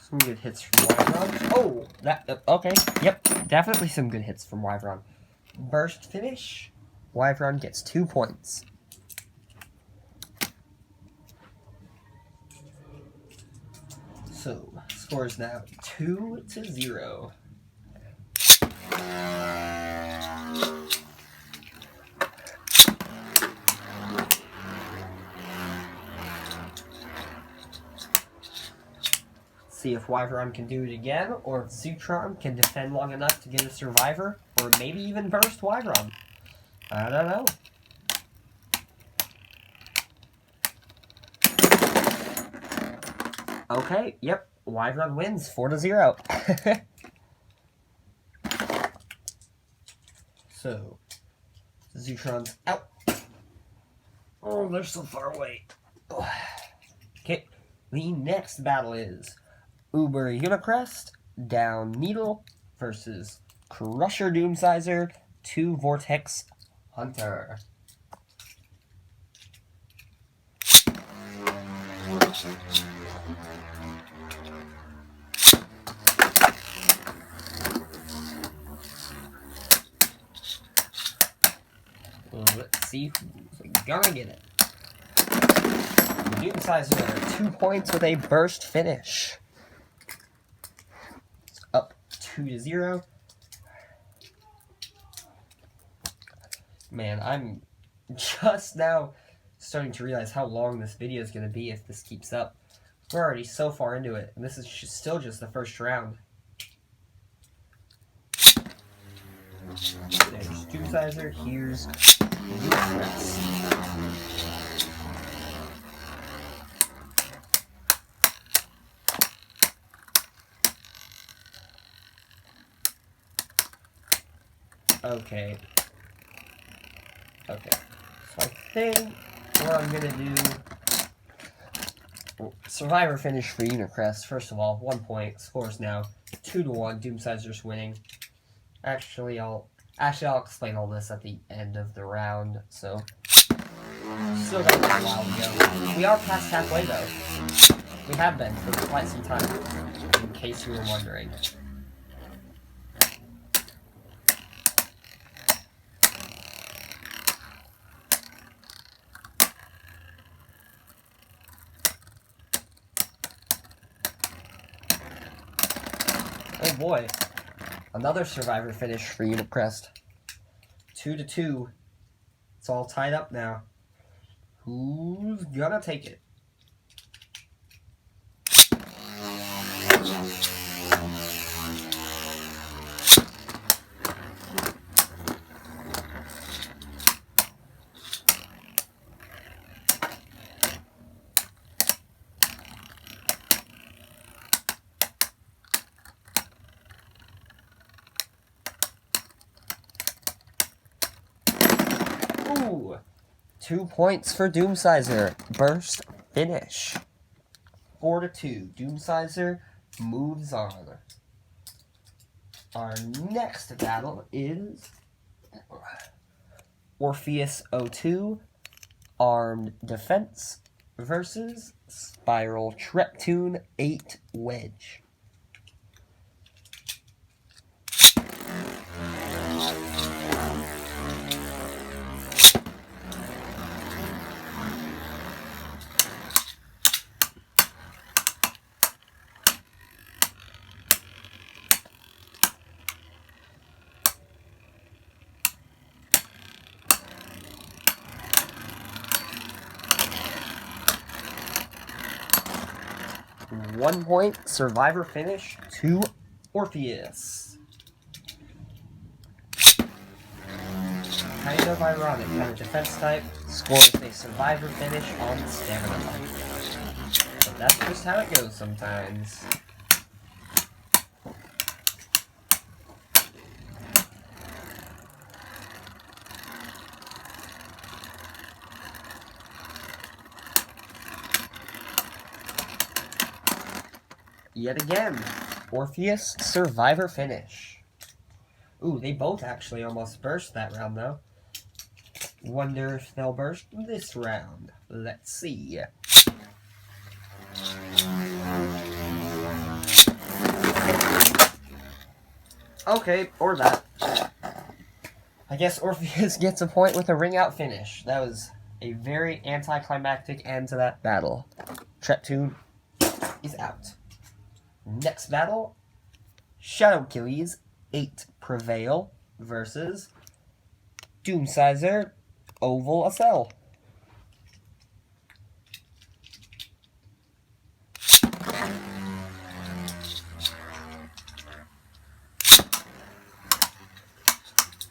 Some good hits from Wyvern. Oh, that okay. Yep, definitely some good hits from Wyvern. Burst finish. Wyvern gets 2 points. So, score is now 2-0. See if Wyvern can do it again, or if Zutron can defend long enough to get a Survivor, or maybe even burst Wyvern. I don't know. Okay, yep, Wyvern wins 4-0. So, Zutron's out. Oh, they're so far away. Okay, the next battle is Uber Unicrest, Down Needle versus Crusher Doomsizer, 2 Vortex Hunter. Well, let's see who's gonna get it. Doomsizer, 2 points with a burst finish. It's up 2-0. Man, I'm just now starting to realize how long this video is going to be if this keeps up. We're already so far into it, and this is still just the first round. There's Doomsizer, here's Doomsizer. Okay. So I think what I'm gonna do, Survivor finish for Unicrest. First of all, 1 point, scores now 2-1. Doomsizer's winning. Actually, I'll explain all this at the end of the round. So still got a while to go. We are past halfway though. We have been for quite some time, in case you were wondering. Oh boy, another Survivor finish for Unicrest. 2-2. It's all tied up now. Who's gonna take it? Ooh, 2 points for Doomsizer. Burst finish. 4-2. Doomsizer moves on. Our next battle is Orpheus 02 Armed Defense versus Spiral Treptune 8 Wedge. One point, Survivor finish to Orpheus. Kind of ironic, kind of defense type, scores a Survivor finish on stamina type. But that's just how it goes sometimes. Yet again, Orpheus Survivor finish. Ooh, they both actually almost burst that round though. Wonder if they'll burst this round. Let's see. Okay, or that. I guess Orpheus gets a point with a ring out finish. That was a very anticlimactic end to that battle. Treptune is out. Next battle, Shadow Achilles 8 Prevail versus Doomsizer Oval Acel.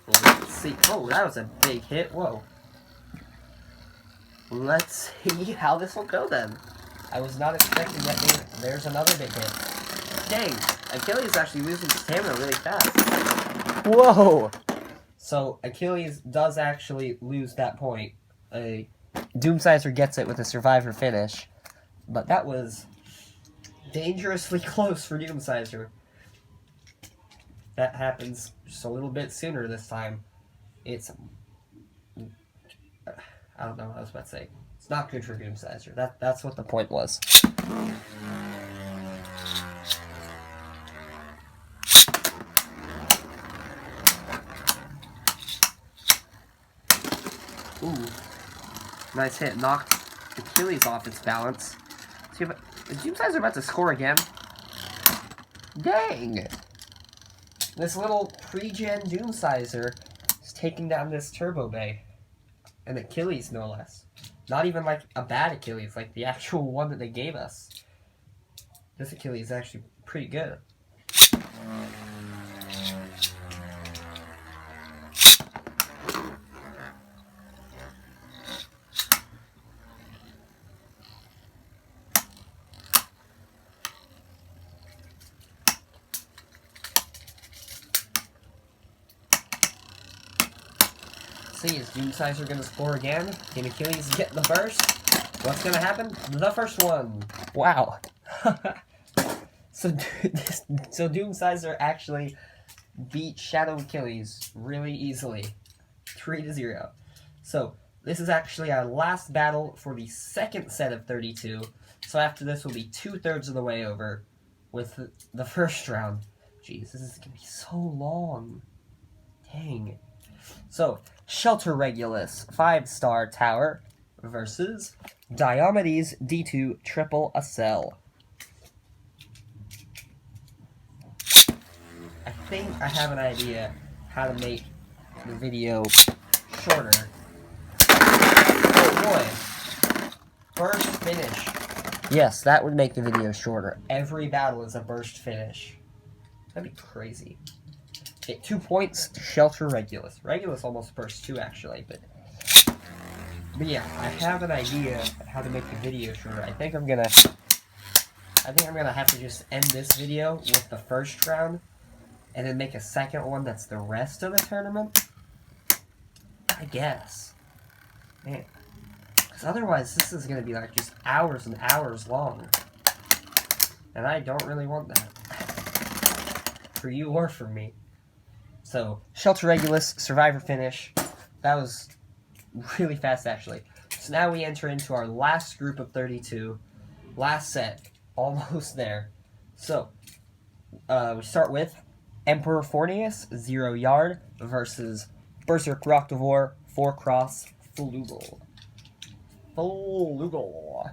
Let's see. Oh, that was a big hit. Whoa. Let's see how this will go then. I was not expecting that. There's another big hit. Dang, Achilles actually losing stamina really fast. Whoa! So, Achilles does actually lose that point. Doomsizer gets it with a Survivor finish. But that was dangerously close for Doomsizer. That happens just a little bit sooner this time. It's... I don't know what I was about to say. It's not good for Doom Sizer. That's what the point was. Ooh. Nice hit. Knocked Achilles off its balance. See if is Doom Sizer about to score again? Dang! This little pre-gen Doom Sizer is taking down this Turbo Bay. And Achilles, no less. Not even like a bad Achilles, like the actual one that they gave us. This Achilles is actually pretty good. See, is Doom Sizer gonna score again? Can Achilles get the burst? What's gonna happen? The first one! Wow. So Doom Sizer actually beat Shadow Achilles really easily. 3-0. So, this is actually our last battle for the second set of 32. So after this, we'll be 2/3 of the way over with the first round. Jeez, this is gonna be so long. Dang. So, Shelter Regulus 5-star tower versus Diomedes D2 Triple Accel. I think I have an idea how to make the video shorter. Oh boy. Burst finish. Yes, that would make the video shorter. Every battle is a burst finish. That'd be crazy. Okay, 2 points to Shelter Regulus. Regulus almost burst too, actually, but yeah, I have an idea of how to make the video shorter. I think I'm gonna have to just end this video with the first round, and then make a second one that's the rest of the tournament. I guess, man, because otherwise this is gonna be like just hours and hours long, and I don't really want that for you or for me. So, Shelter Regulus, Survivor finish. That was really fast, actually. So now we enter into our last group of 32. Last set. Almost there. So, we start with Emperor Fornius, 0 yard, versus Berserk Rocktavor, 4-cross, Flugal. Flugal.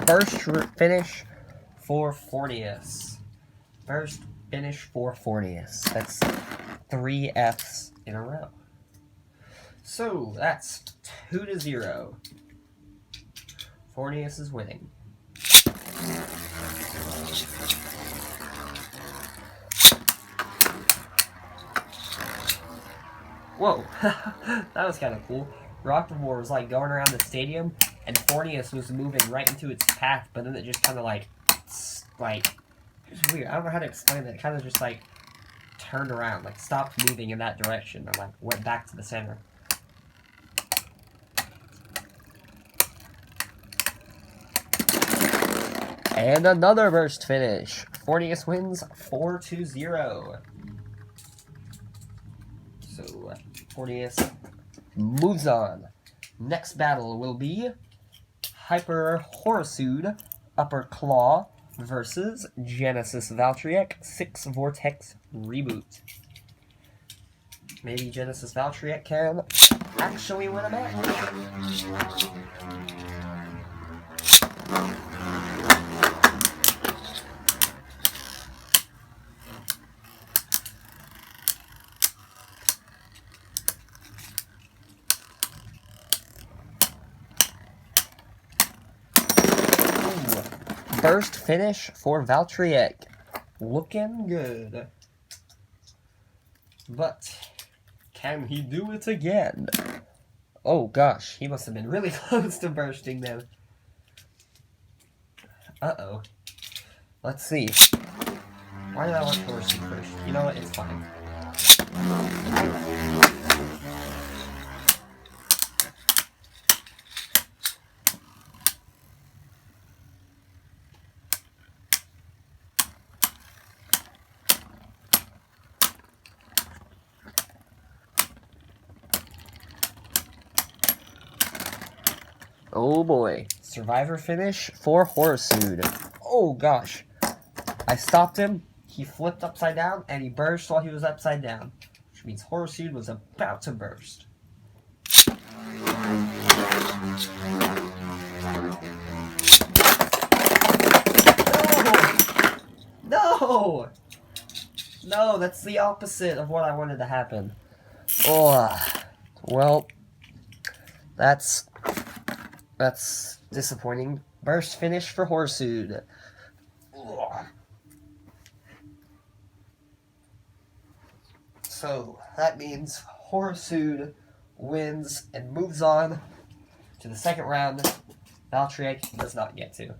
Burst finish for Fornius. Burst finish for Fornius. That's 3 Fs in a row. So, that's 2-0. Fornius is winning. Whoa, that was kind of cool. Rocktavor was like going around the stadium, and Fornius was moving right into its path, but then it just kind of like, it was weird. I don't know how to explain it. It kind of just like turned around, like stopped moving in that direction, and like went back to the center. And another burst finish. Fornius wins 4-0. So, Fornius moves on. Next battle will be Hyper Horasude Upper Claw versus Genesis Valtryek 6 Vortex Reboot. Maybe Genesis Valtryek can actually win a match. Burst finish for Valtryek. Looking good. But can he do it again? Oh gosh, he must have been really close to bursting then. Uh-oh. Let's see. Why did I want Horsey first? You know what? It's fine. Oh boy. Survivor finish for Horseyed. Oh gosh. I stopped him, he flipped upside down, and he burst while he was upside down. Which means Horseyed was about to burst. No! No, that's the opposite of what I wanted to happen. Oh, well, that's disappointing. Burst finish for Horseyed. So that means Horseyed wins and moves on to the second round. Valtryek does not get to.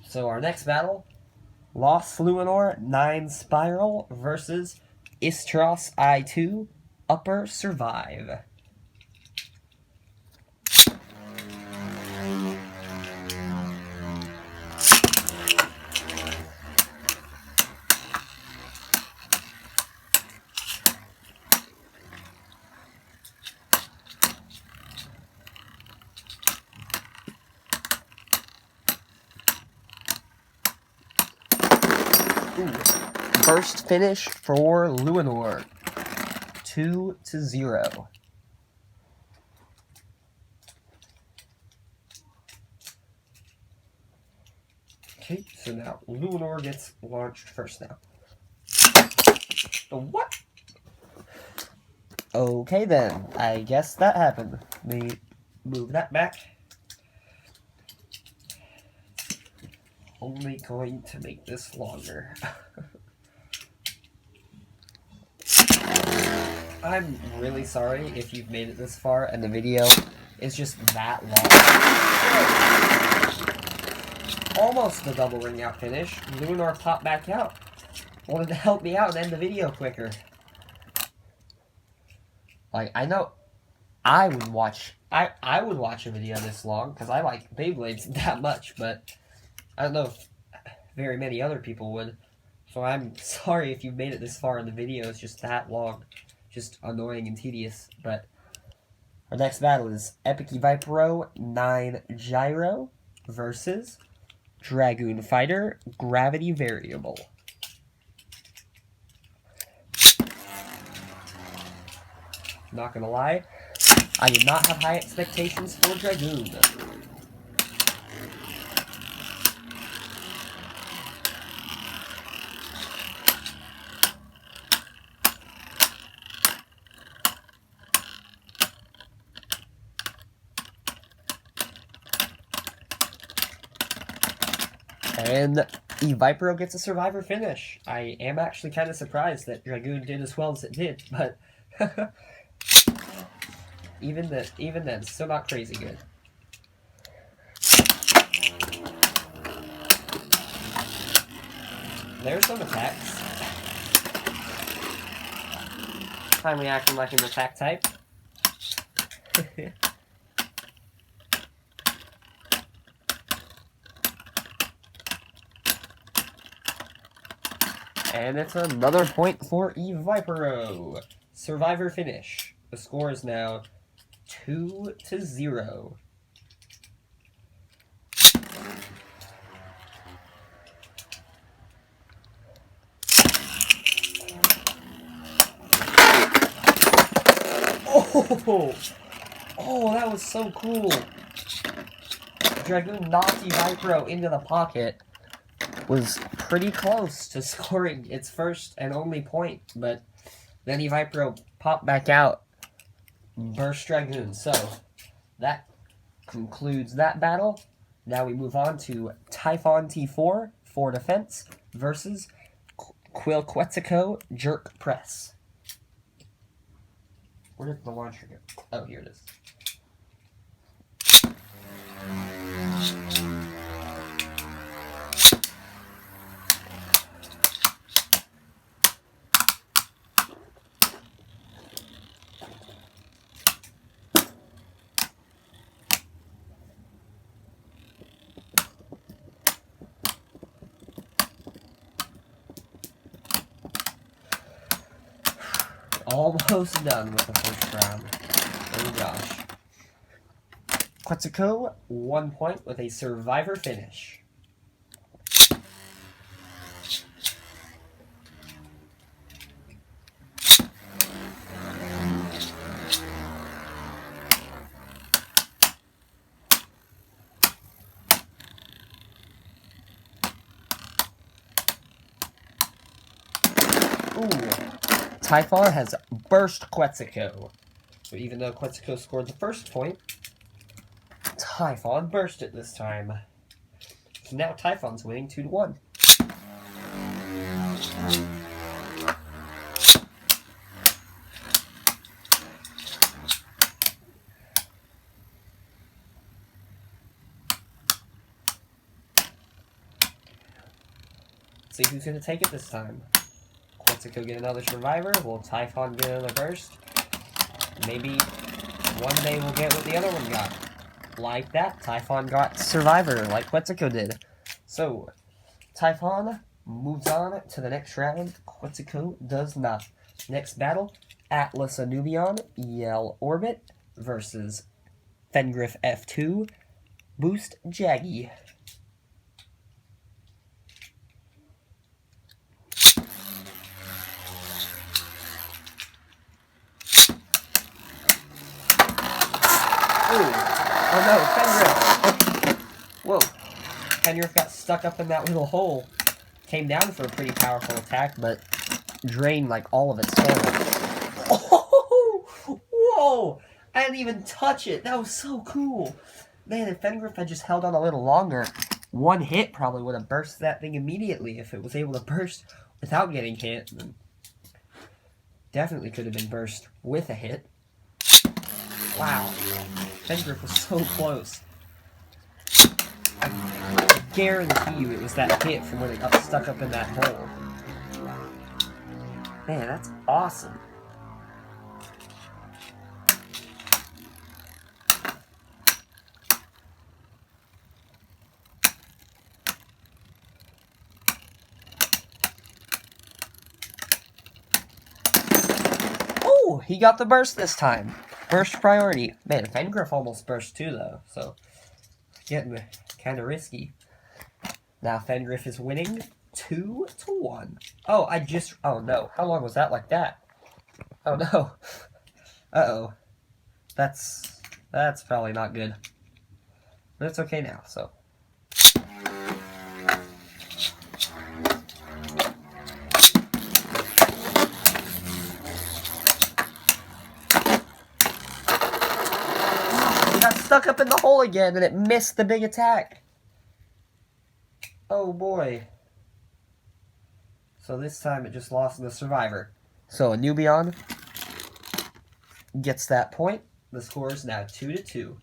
So our next battle, Lost Luinor 9 Spiral versus Istros I2 Upper Survive. Ooh. Burst finish for Luinor. 2-0. Okay, so now Luinor gets launched first now. What? Okay then, I guess that happened. Let me move that back. Only going to make this longer. I'm really sorry if you've made it this far and the video is just that long. Almost the double ring out finish. Luinor popped back out. Wanted to help me out and end the video quicker. Like, I know I would watch a video this long because I like Beyblades that much, but I don't know if very many other people would. So I'm sorry if you've made it this far and the video is just that long. Just annoying and tedious. But our next battle is Epic Vipero 9 Gyro versus Dragoon Fighter Gravity Variable. Not gonna lie, I did not have high expectations for Dragoon. And Vipero gets a Survivor finish. I am actually kind of surprised that Dragoon did as well as it did, but even then, still not crazy good. There's some attacks. Finally acting like an attack type. And it's another point for Vipero. Survivor finish. The score is now 2-0. Oh, that was so cool. Dragoon knocked Vipero into the pocket. Was pretty close to scoring its first and only point, but then Vipero popped back out. Burst Dragoon. So that concludes that battle. Now we move on to Typhon T4 for defense versus Quilquetico Jerk Press. Where did the launcher go? Oh, here it is. almost done with the first round. Oh gosh. Quetzalcoatl, 1 point with a survivor finish. Ooh, Typhon has burst Quetzalcoatl. So even though Quetzalcoatl scored the first point, Typhon burst it this time. So now Typhon's winning 2-1. See who's going to take it this time. Quetzalcoatl get another survivor. Will Typhon get another burst? Maybe one day we'll get what the other one got. Like that, Typhon got survivor, like Quetzalcoatl did. So, Typhon moves on to the next round. Quetzalcoatl does not. Next battle, Atlas Anubion, Yell Orbit versus Fengriff F2, Boost Jaggy. Oh no, Fenrir! Whoa. Fenrir got stuck up in that little hole. Came down for a pretty powerful attack, but drained like all of its health. Oh! Whoa! I didn't even touch it. That was so cool. Man, if Fenrir had just held on a little longer, one hit probably would have burst that thing immediately. If it was able to burst without getting hit, then definitely could have been burst with a hit. Wow. Fenrir was so close. I guarantee you it was that hit from when it got stuck up in that hole. Man, that's awesome. Oh, he got the burst this time. Burst priority. Man, Fengriff almost burst too, though, so getting kind of risky. Now Fengriff is winning 2-1. Oh, oh no. How long was that like that? Oh no. Uh-oh. That's probably not good. But it's okay now, so. Stuck up in the hole again, and it missed the big attack. Oh boy. So this time it just lost the survivor. So Anubion gets that point. The score is now 2-2.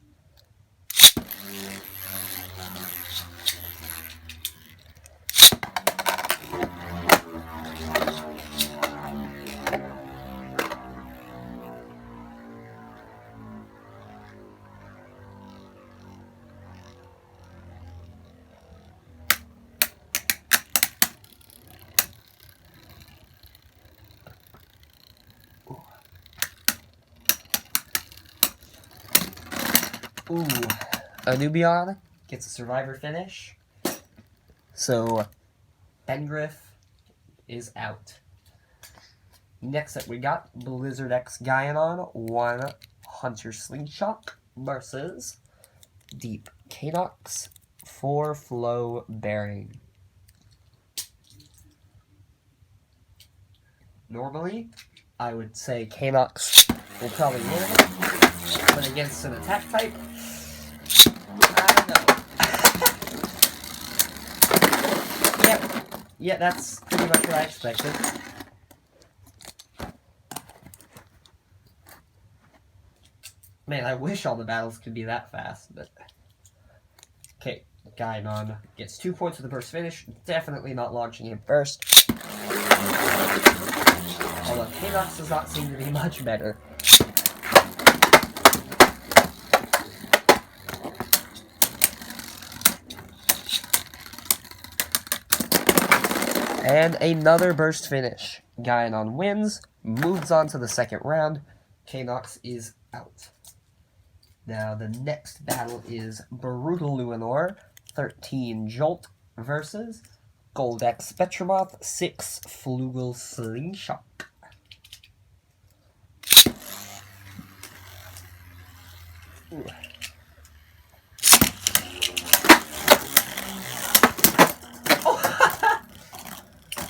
Ooh, Anubion gets a survivor finish. So, Fengriff is out. Next up, we got Blizzard X Gaianon, 1 Hunter Slingshot versus Deep Kanox, 4 Flow Bearing. Normally, I would say Kanox will probably win, but against an attack type, I don't know. Yeah, that's pretty much what I expected. Man, I wish all the battles could be that fast, but... Okay, Gaianon gets 2 points with the burst finish. Definitely not launching him first. Although Kanox does not seem to be much better. And another burst finish. Gaianon wins moves on to the second round. K-Nox is out. Now, the next battle is Brutal Luinor, 13 Jolt versus Goldex Betromoth, 6 Flugel Slingshot. Ooh.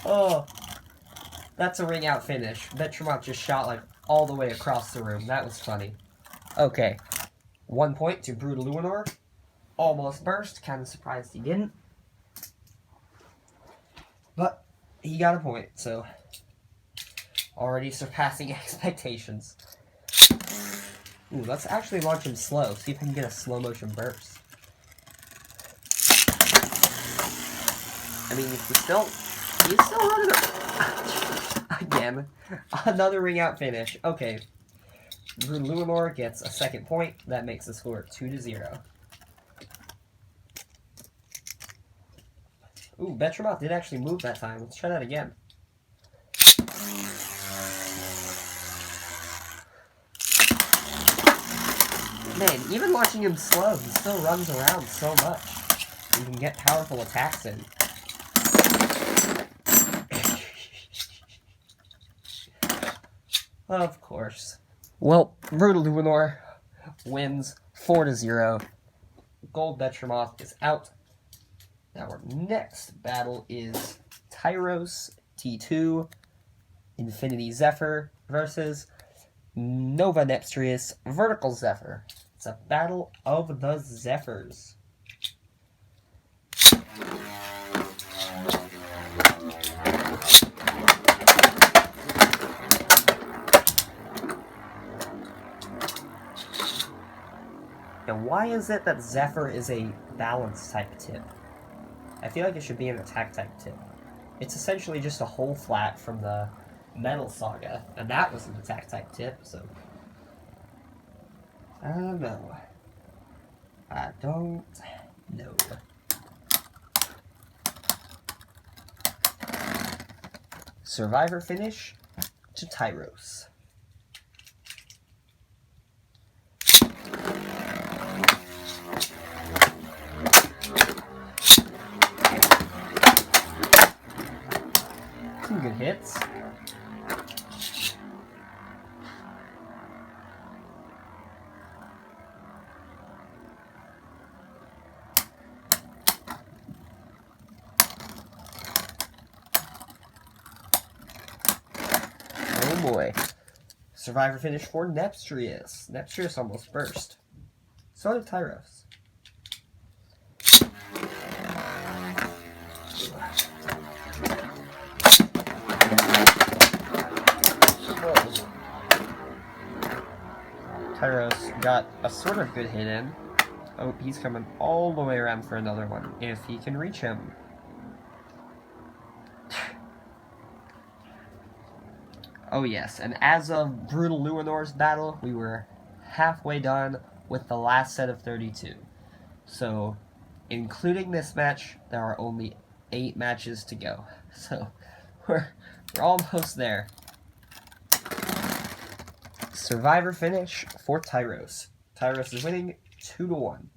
Oh, that's a ring out finish. Betromoth just shot like all the way across the room. That was funny. Okay, 1 point to Brutal Luinor. Almost burst. Kind of surprised he didn't. But he got a point, so already surpassing expectations. Ooh, let's actually launch him slow. See if I can get a slow motion burst. I mean, he's still running again. Another ring out finish. Okay. Brutal Luinor gets a second point. That makes the score 2-0. Ooh, Betromoth did actually move that time. Let's try that again. Man, even watching him slow, he still runs around so much. You can get powerful attacks in. Of course. Well, Brutal Luinor wins 4-0. Gold Betromoth is out. Now our next battle is Tyros T2 Infinity Zephyr versus Nova Nepstrius Vertical Zephyr. It's a battle of the Zephyrs. And why is it that Zephyr is a balance type tip? I feel like it should be an attack type tip. It's essentially just a whole flat from the Metal Saga, and that was an attack type tip, so I don't know. I don't know. Survivor finish to Tyros. Some good hits. Oh boy. Survivor finish for Nepstrius. Nepstrius almost burst. So did Tyros. Tyros got a sort of good hit in. Oh, he's coming all the way around for another one, if he can reach him. Oh yes, and as of Brutal Luinor's battle, we were halfway done with the last set of 32. So, including this match, there are only 8 matches to go. So, we're almost there. Survivor finish for Tyros. Tyros is winning 2-1.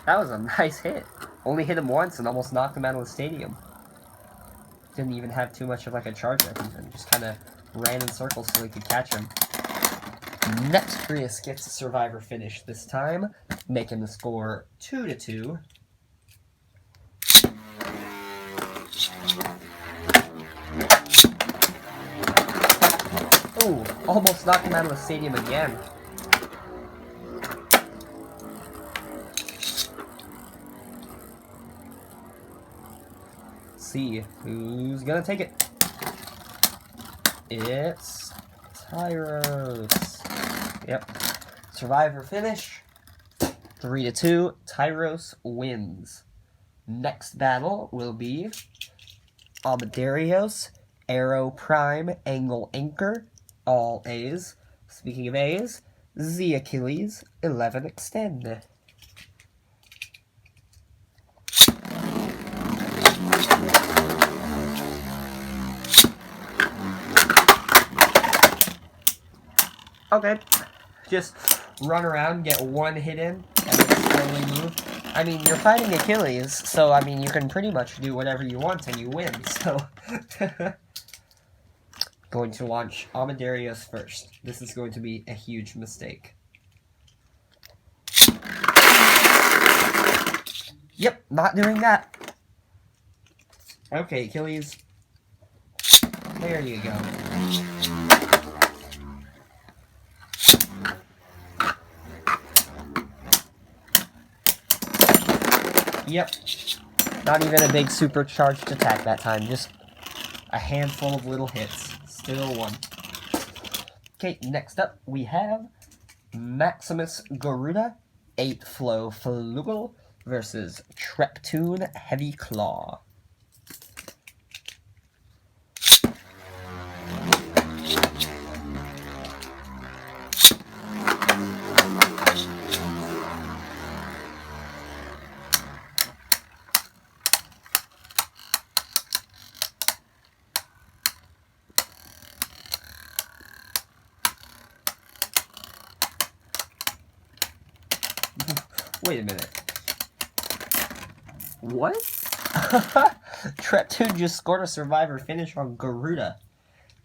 That was a nice hit. Only hit him once and almost knocked him out of the stadium. Didn't even have too much of like a charge up even. Just kind of ran in circles so he could catch him. Nepstrius gets a Survivor finish this time, making the score 2-2. Ooh, almost knocked him out of the stadium again. Let's see who's gonna take it. It's Tyros. Yep. Survivor finish. 3-2. Tyros wins. Next battle will be Amadarios Aero Prime Angle Anchor, all A's. Speaking of A's, Z Achilles 11 Extend. Okay, just run around, get one hit in, and then slowly move. I mean, you're fighting Achilles, so, I mean, you can pretty much do whatever you want and you win, so... Going to launch Amadeus first. This is going to be a huge mistake. Yep, not doing that. Okay, Achilles. There you go. Yep. Not even a big supercharged attack that time. Just a handful of little hits. Still one. Okay, next up we have Maximus Garuda, 8 Flow Flugel versus Treptune Heavy Claw. Wait a minute. What? Treptune just scored a survivor finish on Garuda.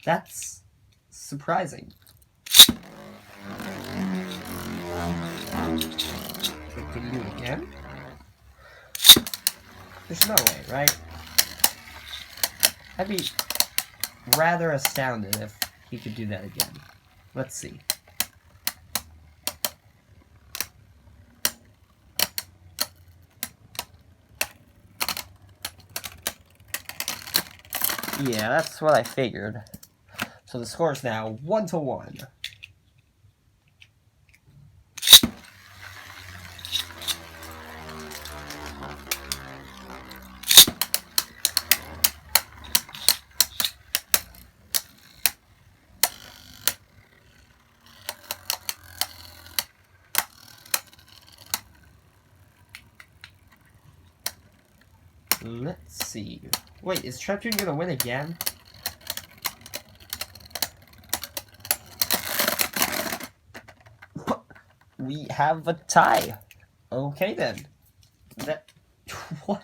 That's surprising. Wait, can you do it again? There's no way, right? I'd be rather astounded if he could do that again. Let's see. Yeah, that's what I figured. So the score is now 1-1. Let's see. Wait, is Treptune gonna win again? We have a tie. Okay then. That what?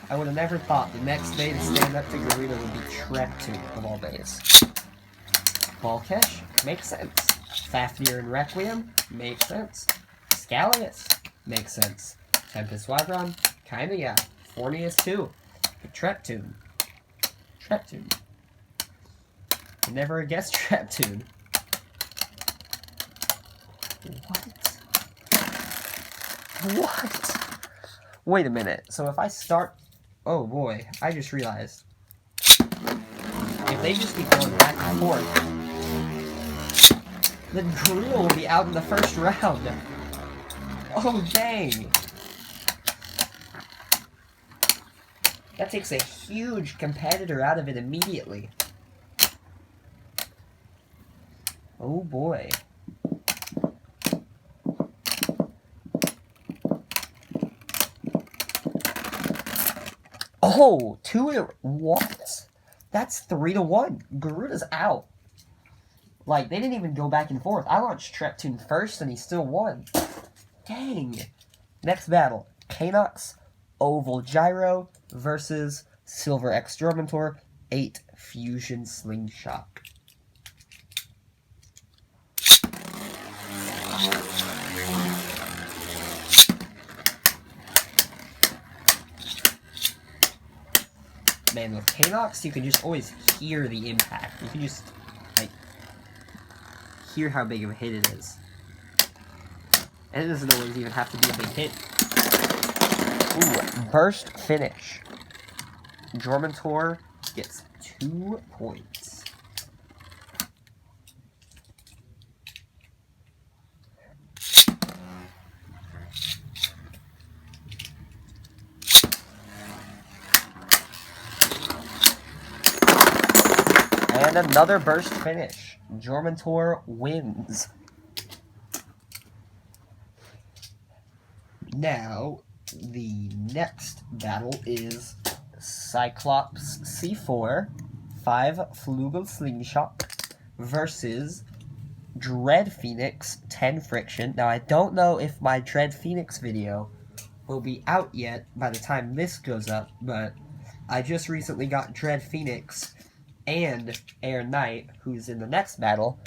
I would have never thought the next day to stand up to Garuda would be Treptune of all days. Balkesh makes sense. Fafnir and Requiem makes sense. Scalius makes sense. Tempest Wyvern, kinda yeah. Fornius too. But Treptune. Treptune. Never guessed Treptune. What? What? Wait a minute. So if I start... Oh boy, I just realized. If they just keep going back and forth, then Garuda will be out in the first round. Oh dang. That takes a huge competitor out of it immediately. Oh boy. Oh, what? That's 3-1. Garuda's out. Like, they didn't even go back and forth. I launched Treptune first and he still won. Dang. Next battle. Kanox Oval Gyro versus Silver X Dormantor 8 Fusion Slingshot. Man, with Kanox, you can just always hear the impact. You can just, like, hear how big of a hit it is. And it doesn't always even have to be a big hit. Ooh, burst finish. Dormantor gets 2 points. And another burst finish. Jormantor wins. Now, the next battle is Cyclops C4, 5 Flugel Slingshot versus Dread Phoenix, 10 Friction. Now, I don't know if my Dread Phoenix video will be out yet by the time this goes up, but I just recently got Dread Phoenix and Air Knight, who's in the next battle,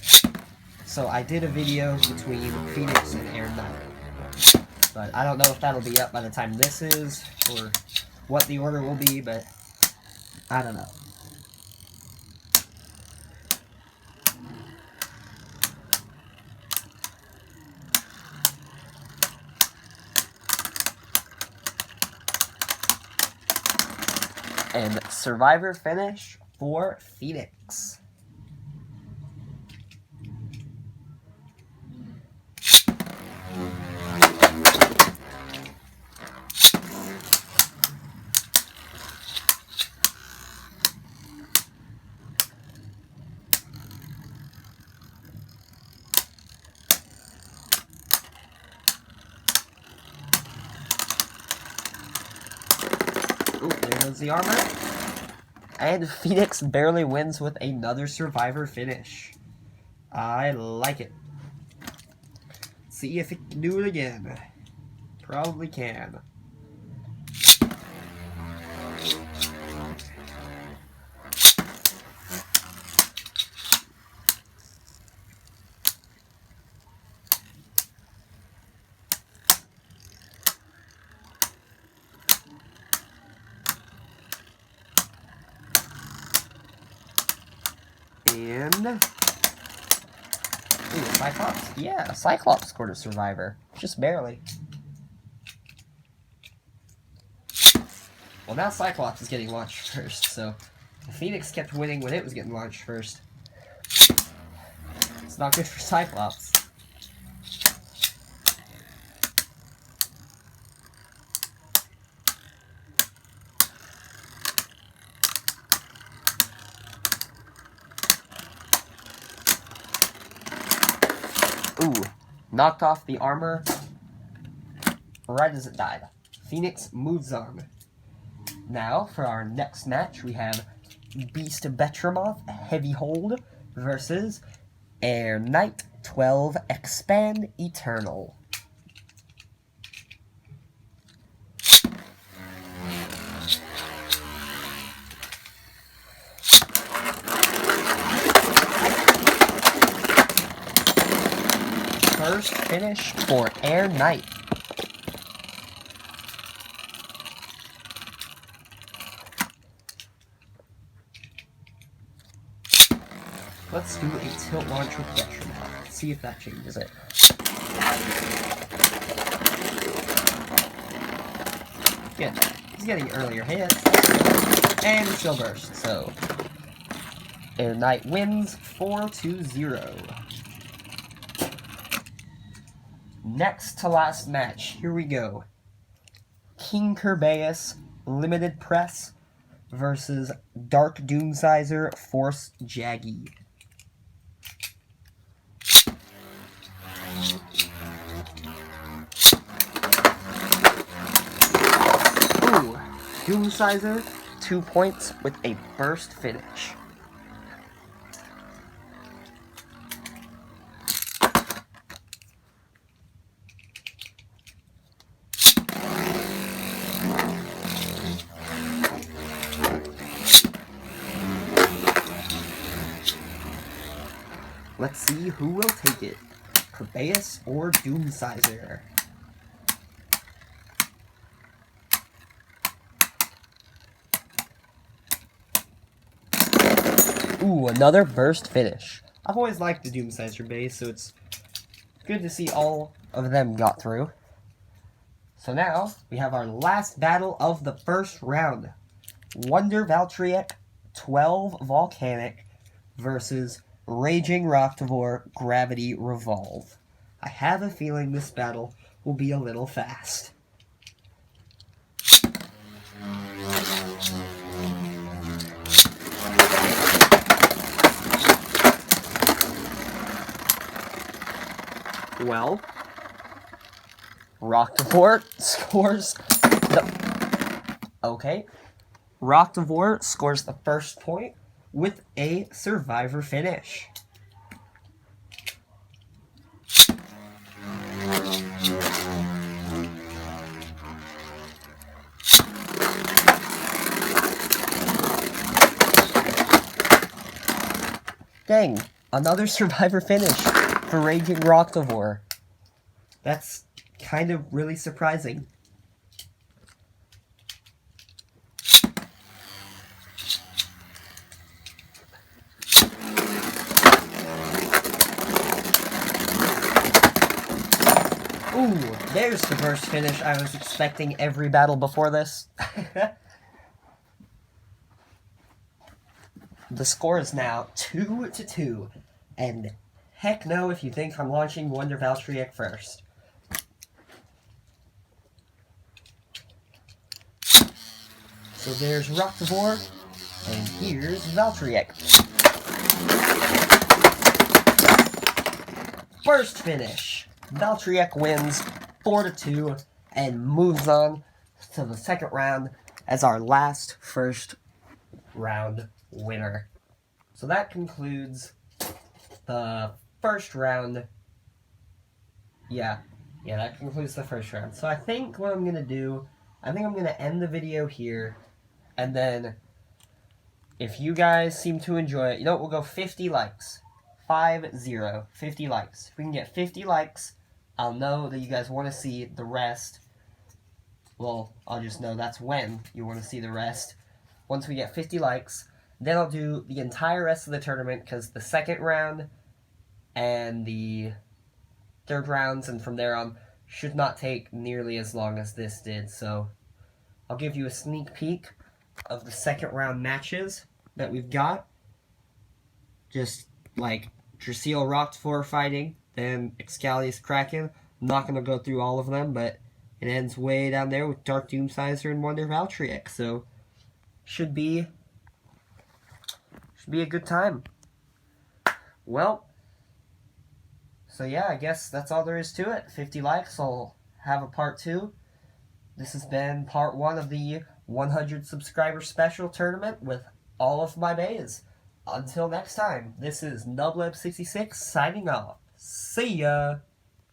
so I did a video between Phoenix and Air Knight. But I don't know if that'll be up by the time this is, or what the order will be, but I don't know. And Survivor finish for Phoenix. Ooh, there goes the armor. And Phoenix barely wins with another Survivor finish. I like it. See if it can do it again. Probably can. And ooh, Cyclops? Yeah, Cyclops scored a Survivor. Just barely. Well, now Cyclops is getting launched first, so Phoenix kept winning when it was getting launched first. It's not good for Cyclops. Ooh, knocked off the armor right as it died. Phoenix moves on. Now, for our next match, we have Beast Betromoth Heavy Hold versus Air Knight 12 Expand Eternal. First finish for Air Knight. Let's do a tilt launch with Betromoth. See if that changes it. Good. He's getting earlier hits. And still burst, so Air Knight wins 4-0. Next to last match, here we go. King Kerbeus Limited Press versus Dark Doomsizer Force Jaggy. Ooh, Doomsizer, 2 points with a burst finish. Let's see who will take it, Kerbeus or Doomsizer. Ooh, another burst finish. I've always liked the Doomsizer base, so it's good to see all of them got through. So now, we have our last battle of the first round. Wonder Valtryek 12 Volcanic versus Raging Rocktavor Gravity Revolve. I have a feeling this battle will be a little fast. well. Rocktavor scores Rocktavor scores the first point with a survivor finish. Dang, another survivor finish for Raging Rocktavor. That's kind of really surprising. Ooh, there's the first finish I was expecting every battle before this. The score is now 2-2, and heck no if you think I'm launching Wonder Valtryek first. So there's Rocktavor, and here's Valtryek. First finish! Valtryek wins 4-2 and moves on to the second round as our last first round winner. So that concludes the first round. Yeah, that concludes the first round. So I think what I'm going to do, I'm going to end the video here, and then if you guys seem to enjoy it, we'll go 50 likes. 50 likes. If we can get 50 likes, I'll know that you guys want to see the rest. Well, I'll just know that's when you want to see the rest. Once we get 50 likes, then I'll do the entire rest of the tournament, because the second round and the third rounds and from there on should not take nearly as long as this did. So I'll give you a sneak peek of the second round matches that we've got. Just like Drasil Rocktavor fighting, then Excalius Kraken. I'm not going to go through all of them, but it ends way down there with Dark Doomsizer and Wonder Valtryek. So should be a good time. Well, so yeah, I guess that's all there is to it. 50 likes, I'll have a part 2. This has been part 1 of the 100 subscriber special tournament with all of my bays. Until next time, this is Nubleb66 signing off. See ya!